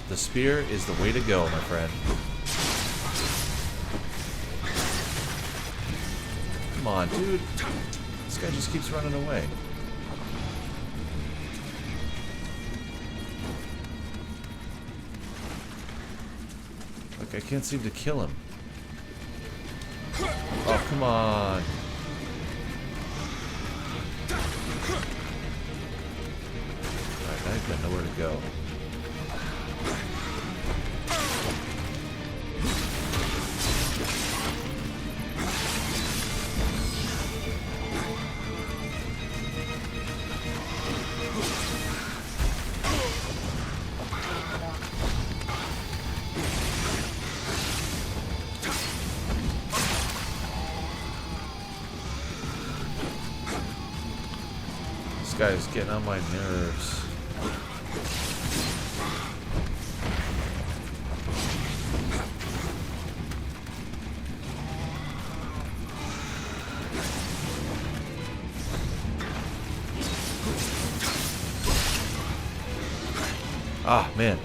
the spear is the way to go, my friend. Come on, dude. This guy just keeps running away. Like, I can't seem to kill him. Oh, come on. Alright, now you've got nowhere to go. This guy's getting on my nerves. Ah, man.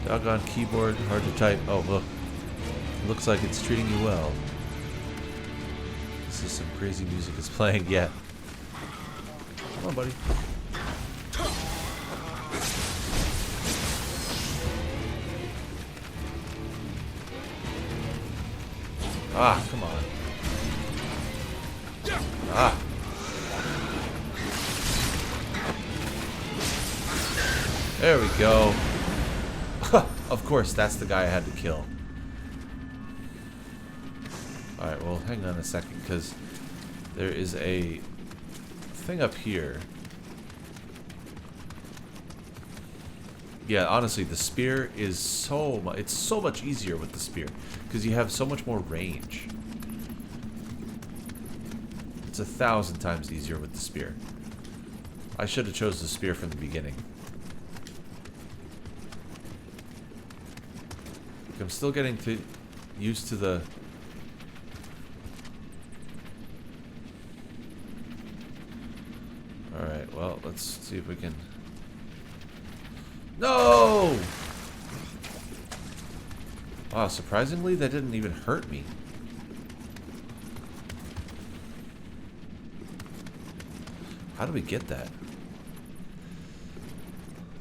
Doggone keyboard, hard to type. Oh, look. Looks like it's treating you well. This is some crazy music it's playing. Yeah. Come on, buddy. Ah, come on. Ah. There we go. Of course, that's the guy I had to kill. Alright, well, hang on a second, because there is a thing up here. Yeah, honestly, the spear is it's so much easier with the spear, because you have so much more range. It's 1,000 times easier with the spear. I should have chose the spear from the beginning. I'm still getting used to the... Alright, well, let's see if we can... No! Wow, surprisingly, that didn't even hurt me. How do we get that?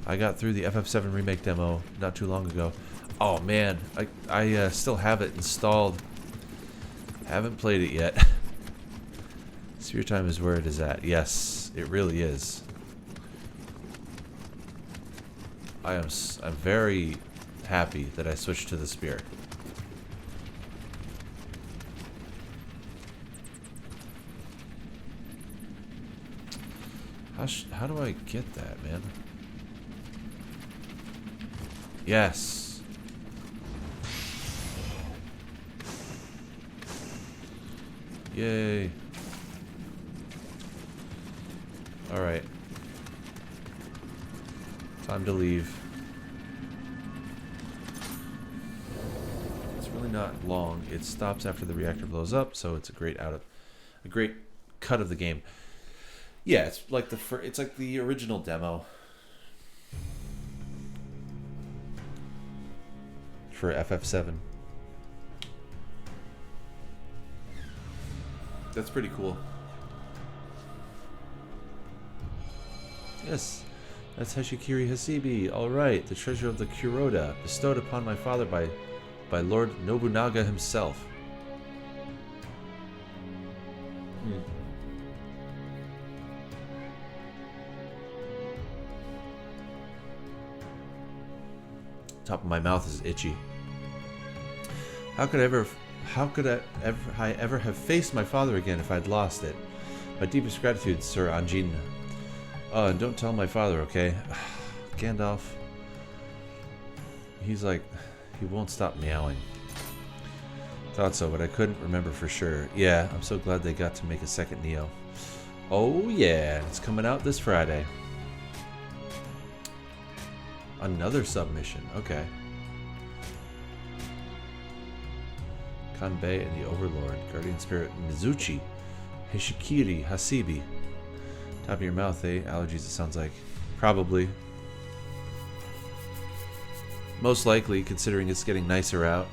I got through the FF7 Remake demo not too long ago. Oh man, I still have it installed. Haven't played it yet. Spear time is where it is at. Yes, it really is. I'm very happy that I switched to the spear. How do I get that, man? Yes. Yay. Alright. Time to leave. It's really not long. It stops after the reactor blows up, so it's a great cut of the game. Yeah, it's like it's like the original demo for FF7. That's pretty cool. Yes, that's Heshikiri Hasibi. All right, the treasure of the Kuroda, bestowed upon my father by Lord Nobunaga himself. Top of my mouth is itchy. How could I ever have faced my father again if I'd lost it? My deepest gratitude, Sir Anjin. Oh, and don't tell my father, okay? Gandalf. He's like, he won't stop meowing. Thought so, but I couldn't remember for sure. Yeah, I'm so glad they got to make a second Neo. Oh yeah, it's coming out this Friday. Another submission, okay. Kanbei and the Overlord, Guardian Spirit Mizuchi, Hishikiri Hasibi. Top of your mouth, eh? Allergies, it sounds like. Probably. Most likely, considering it's getting nicer out.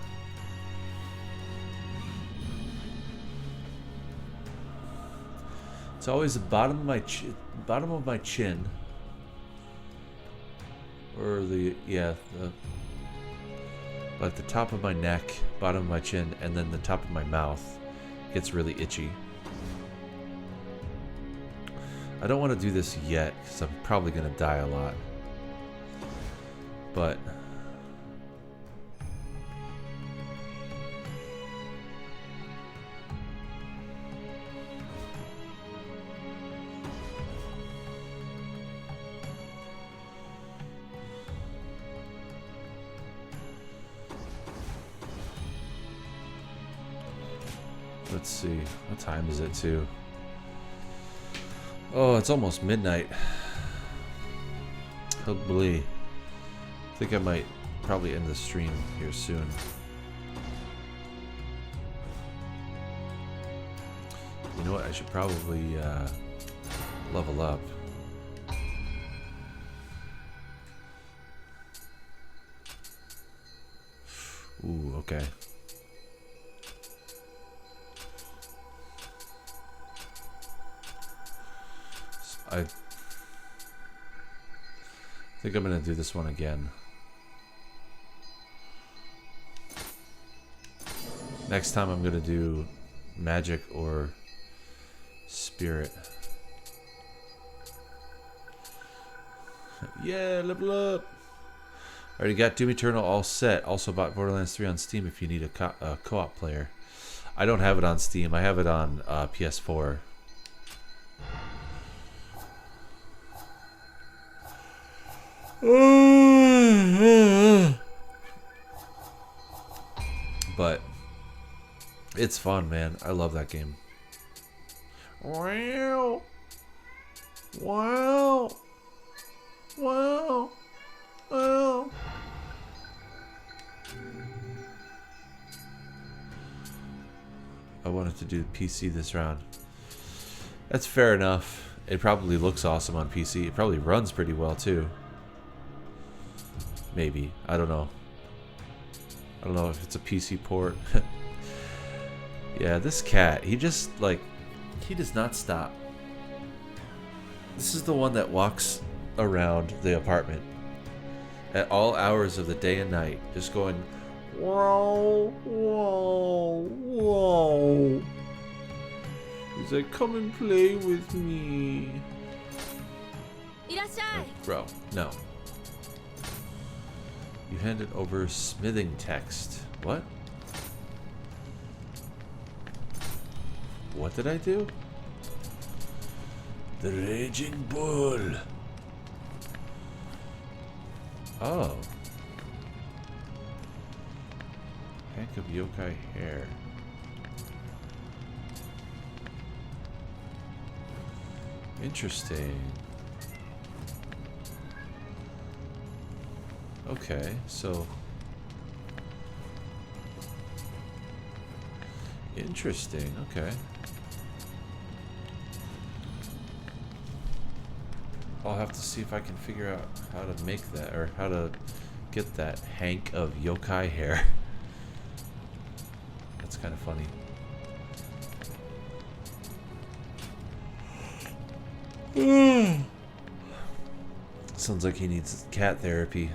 It's always the bottom of my chin. Or like the top of my neck, bottom of my chin, and then the top of my mouth gets really itchy. I don't want to do this yet because I'm probably going to die a lot. But let's see. What time is it too? Oh, it's almost midnight. Hopefully. I think I might probably end the stream here soon. You know what? I should probably level up. Ooh, okay. I think I'm going to do this one again. Next time I'm going to do magic or spirit. Yeah, level up. Already got Doom Eternal all set. Also bought Borderlands 3 on Steam if you need a co-op player. I don't have it on Steam. I have it on PS4. But it's fun, man. I love that game. Wow. Wow. Wow. Wow. I wanted to do PC this round. That's fair enough. It probably looks awesome on PC. It probably runs pretty well too. Maybe. I don't know. I don't know if it's a PC port. Yeah, this cat, he just, like, he does not stop. This is the one that walks around the apartment at all hours of the day and night, just going, whoa, whoa, whoa. He's like, come and play with me. Bro, no. You handed over smithing text. What? What did I do? The Raging Bull. Oh. Hank of yokai hair. Interesting. Okay, so... Interesting, okay. I'll have to see if I can figure out how to make that, or how to get that hank of yokai hair. That's kind of funny. Sounds like he needs cat therapy.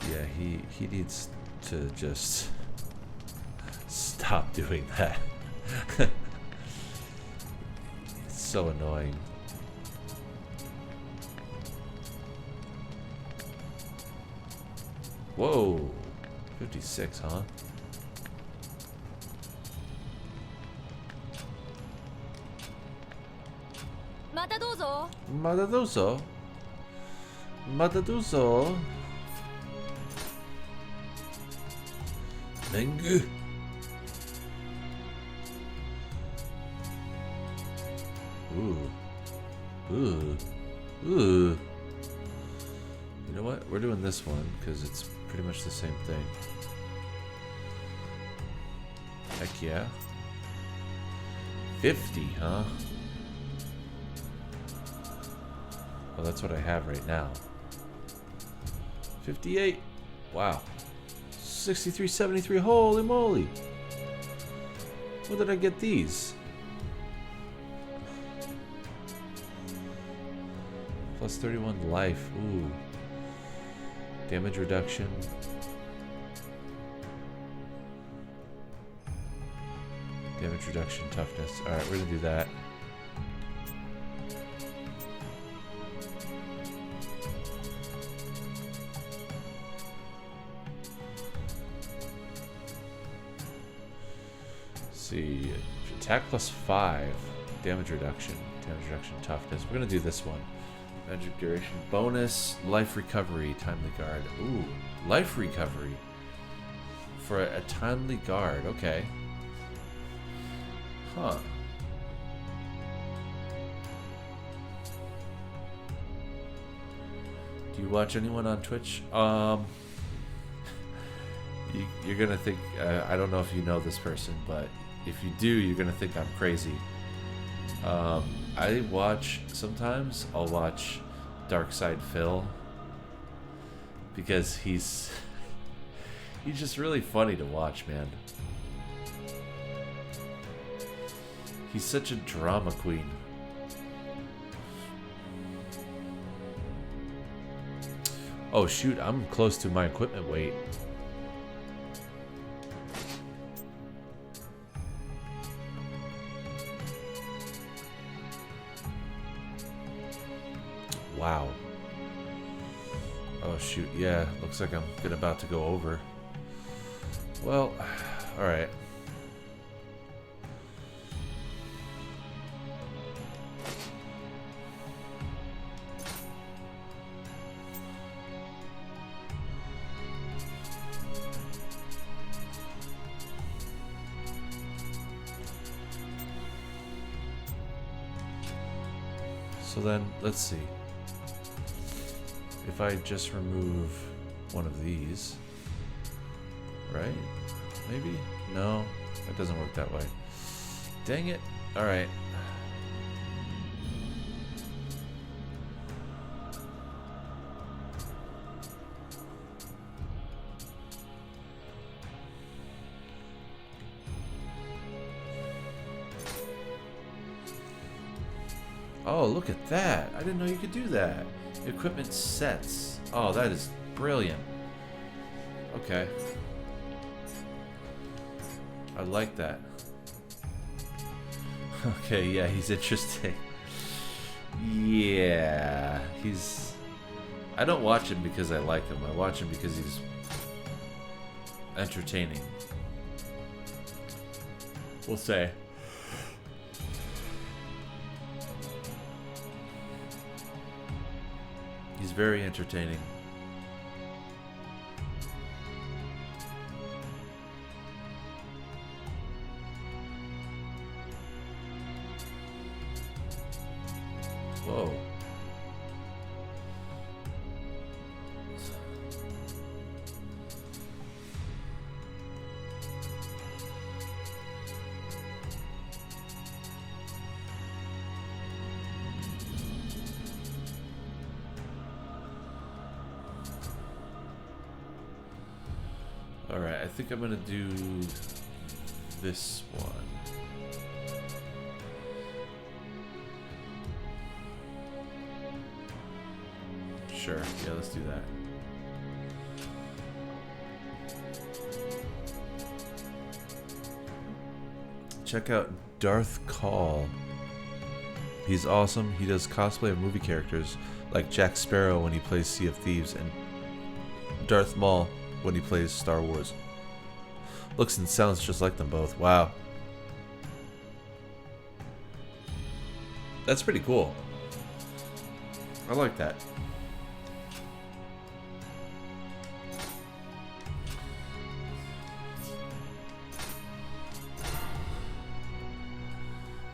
Yeah, he needs to just stop doing that. It's so annoying. Whoa, 56, huh? Matadoso. Matadoso. Mengu. Ooh. Ooh. Ooh. You know what? We're doing this one because it's pretty much the same thing. Heck yeah. 50, huh? Well, that's what I have right now. 58. Wow. 63, 73. Holy moly. Where did I get these? Plus 31 life. Ooh. Damage reduction. Damage reduction, toughness. Alright, we're gonna do that. See, attack plus 5, damage reduction, toughness. We're gonna do this one. Magic duration bonus, life recovery, timely guard. Ooh, life recovery for a timely guard. Okay. Huh. Do you watch anyone on Twitch? You're gonna think, I don't know if you know this person, but if you do, you're gonna think I'm crazy. I watch, sometimes I'll watch Darkside Phil because he's just really funny to watch, man. He's such a drama queen. Oh shoot, I'm close to my equipment weight. Wow. Oh shoot, yeah, looks like I'm about to go over. Well, alright. So then, let's see. If I just remove one of these, right? Maybe? No, that doesn't work that way. Dang it. All right. Oh, look at that. I didn't know you could do that. Equipment sets. Oh, that is brilliant. Okay. I like that. Okay, yeah, he's interesting. Yeah, he's... I don't watch him because I like him. I watch him because he's entertaining. We'll say. He's very entertaining. Whoa. Alright, I think I'm gonna do this one. Sure, yeah, let's do that. Check out Darth Call. He's awesome. He does cosplay of movie characters like Jack Sparrow when he plays Sea of Thieves and Darth Maul when he plays Star Wars. Looks and sounds just like them both. Wow. That's pretty cool. I like that.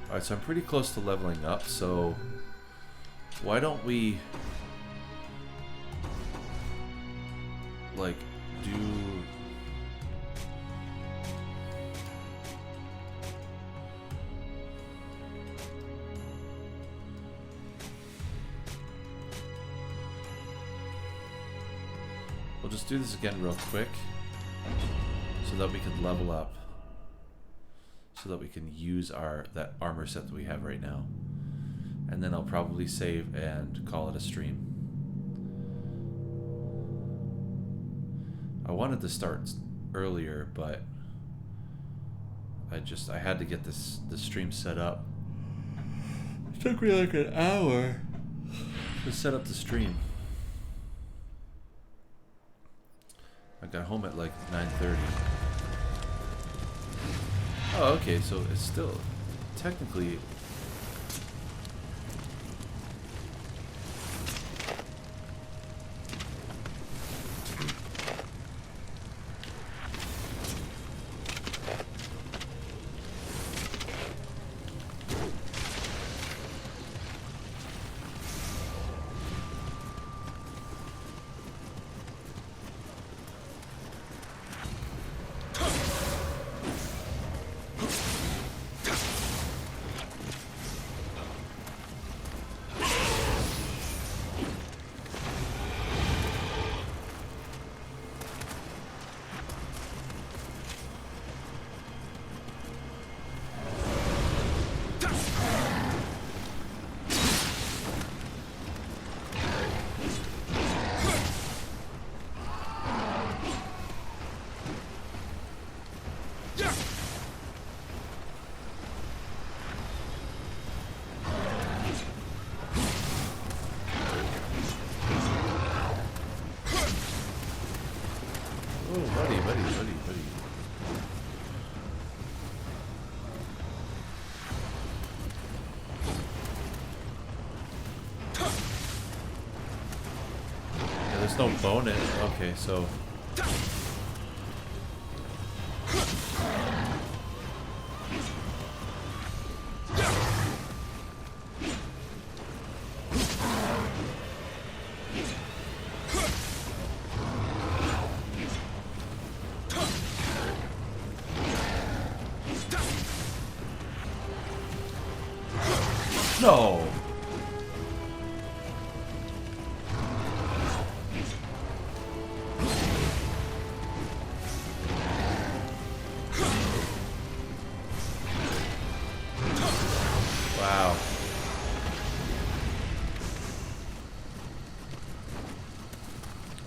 Alright, so I'm pretty close to leveling up, so why don't we like do we'll just do this again real quick so that we can level up, so that we can use that armor set that we have right now, and then I'll probably save and call it a stream. I wanted to start earlier, but I had to get the stream set up. It took me like an hour to set up the stream. I got home at like 9:30. Oh, okay, so it's still technically buddy. Yeah, there's no bonus. Okay, so no. Wow.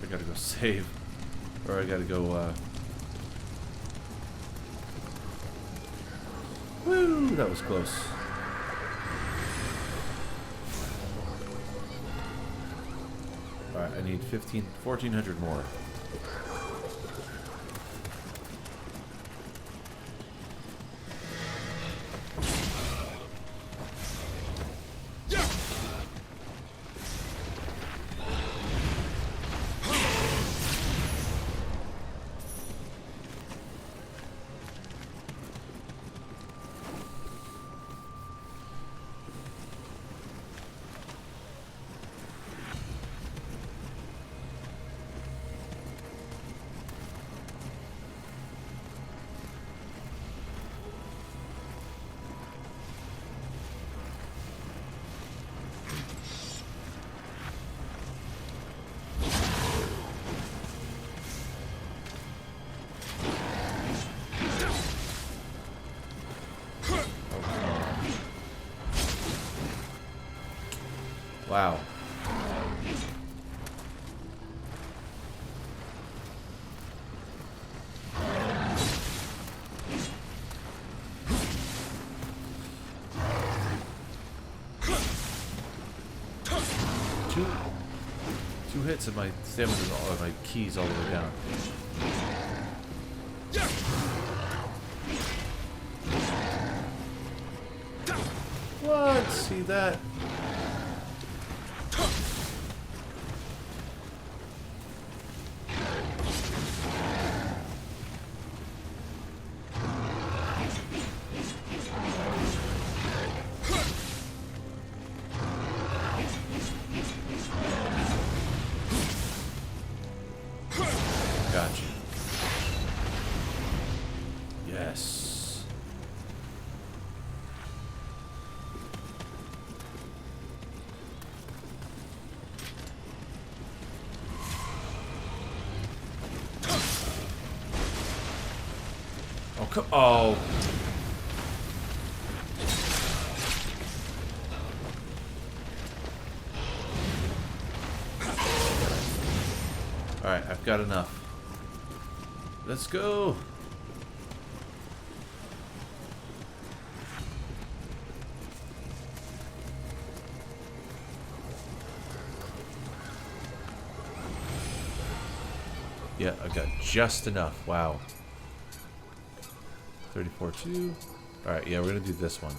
I gotta go save. Or I gotta go, woo, that was close. Alright, I need 1,400 more. Wow. Two hits and my stamina, or my keys all the way down. What? See that? Gotcha. Yes. Oh, come. Oh. Alright, I've got enough. Let's go. Yeah, I've got just enough. Wow. 34-2. Alright, yeah, we're gonna do this one.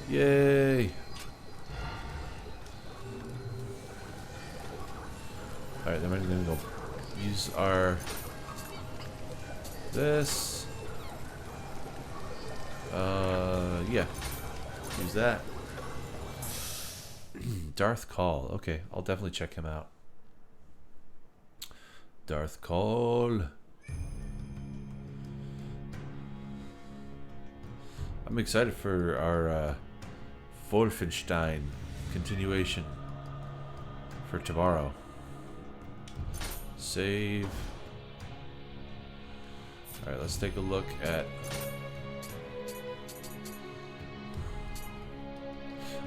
Yay! Alright, then we're gonna go use our this. Yeah. Use that. Darth Call. Okay, I'll definitely check him out. Darth Call. I'm excited for our Wolfenstein continuation for tomorrow. Save. Alright, let's take a look at...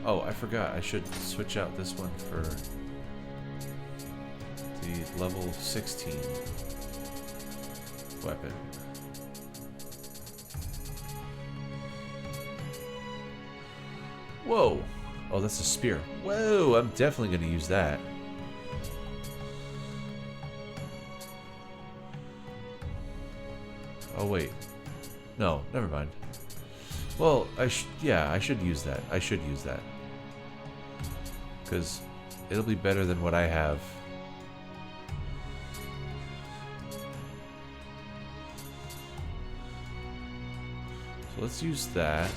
Oh, I forgot. I should switch out this one for the level 16 weapon. Whoa! Oh, that's a spear. Whoa! I'm definitely going to use that. Oh, wait. No, never mind. Well, yeah, I should use that. I should use that. Because it'll be better than what I have. So let's use that.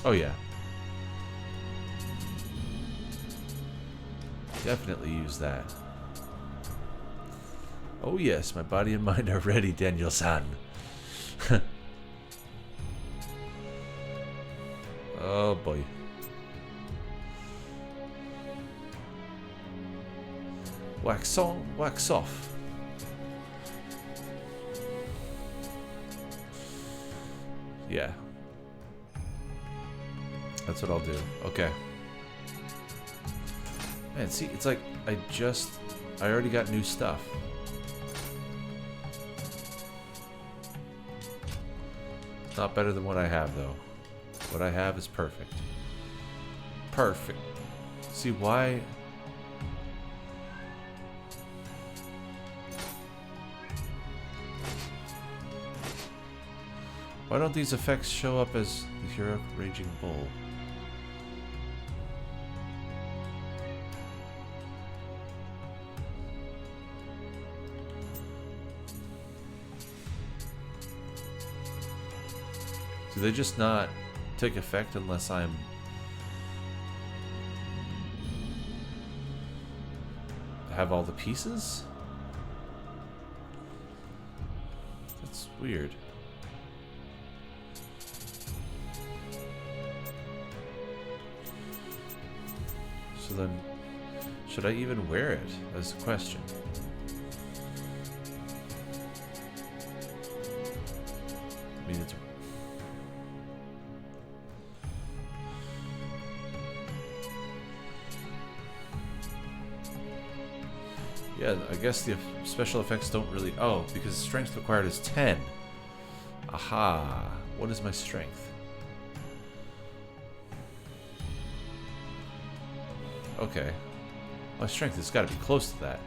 Oh yeah. Definitely use that. Oh yes, my body and mind are ready, Daniel-san. Oh boy. Wax on, wax off. Yeah. That's what I'll do. Okay. Man, see, it's like I already got new stuff. It's not better than what I have, though. What I have is perfect. Perfect. See, why... Why don't these effects show up as the Heroic Raging Bull? Do they just not take effect unless I'm... have all the pieces? That's weird. So then, should I even wear it? That's the question. I mean, it's... Yeah, I guess the special effects don't really... Oh, because strength required is 10. Aha. What is my strength? Okay. My strength has got to be close to that.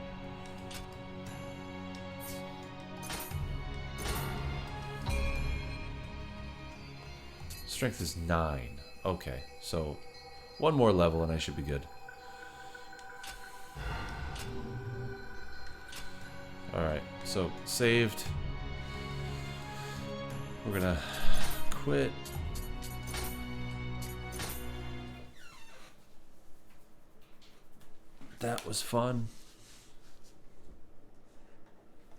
Strength is 9. Okay, so one more level and I should be good. Alright, so saved. We're gonna quit. That was fun.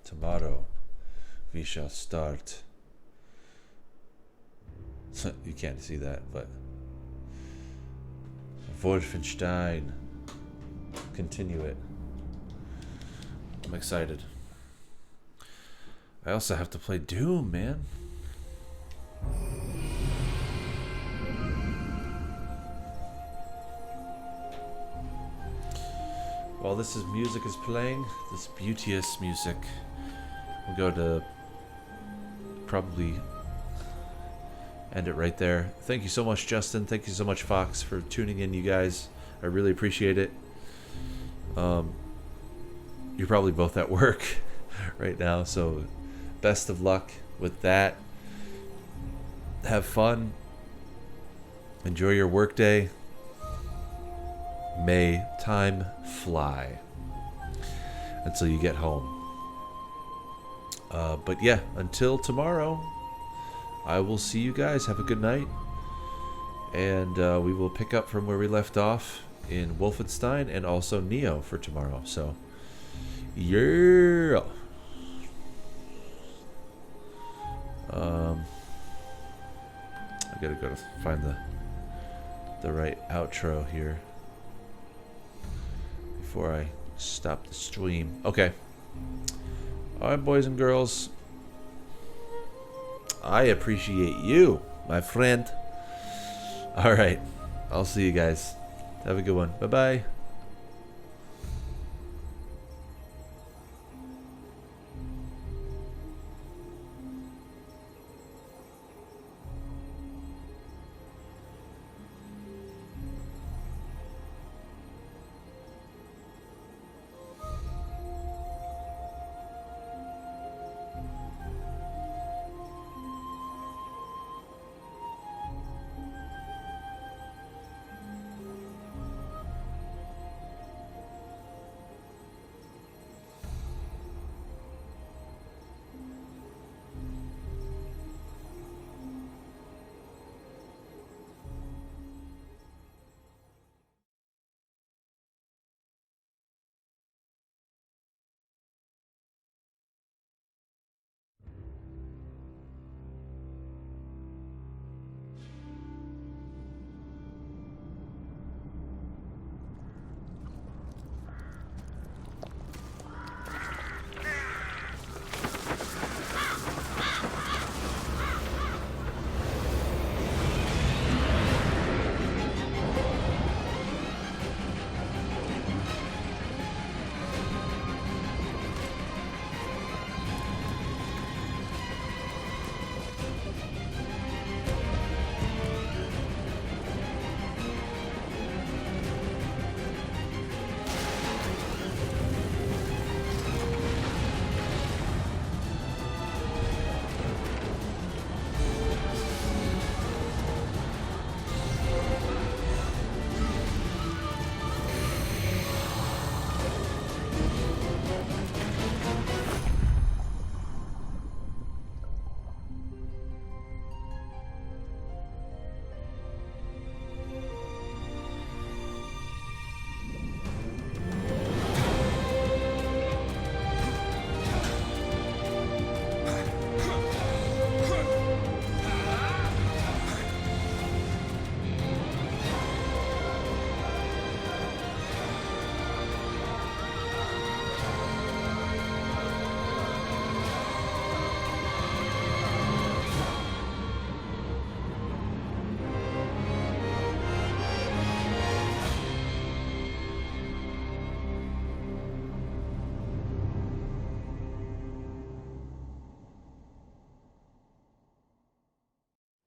Tomorrow we shall start. You can't see that, but Wolfenstein. Continue it. I'm excited. I also have to play Doom, man. While this music is playing, this beauteous music, we'll go to probably end it right there. Thank you so much, Justin. Thank you so much, Fox, for tuning in, you guys. I really appreciate it. You're probably both at work right now, so best of luck with that. Have fun. Enjoy your workday. May time fly until you get home. But yeah, until tomorrow, I will see you guys. Have a good night. And we will pick up from where we left off in Wolfenstein and also Neo for tomorrow. So, yeah. I gotta go to find the right outro here before I stop the stream. Okay. Alright, boys and girls. I appreciate you, my friend. Alright. I'll see you guys. Have a good one. Bye-bye.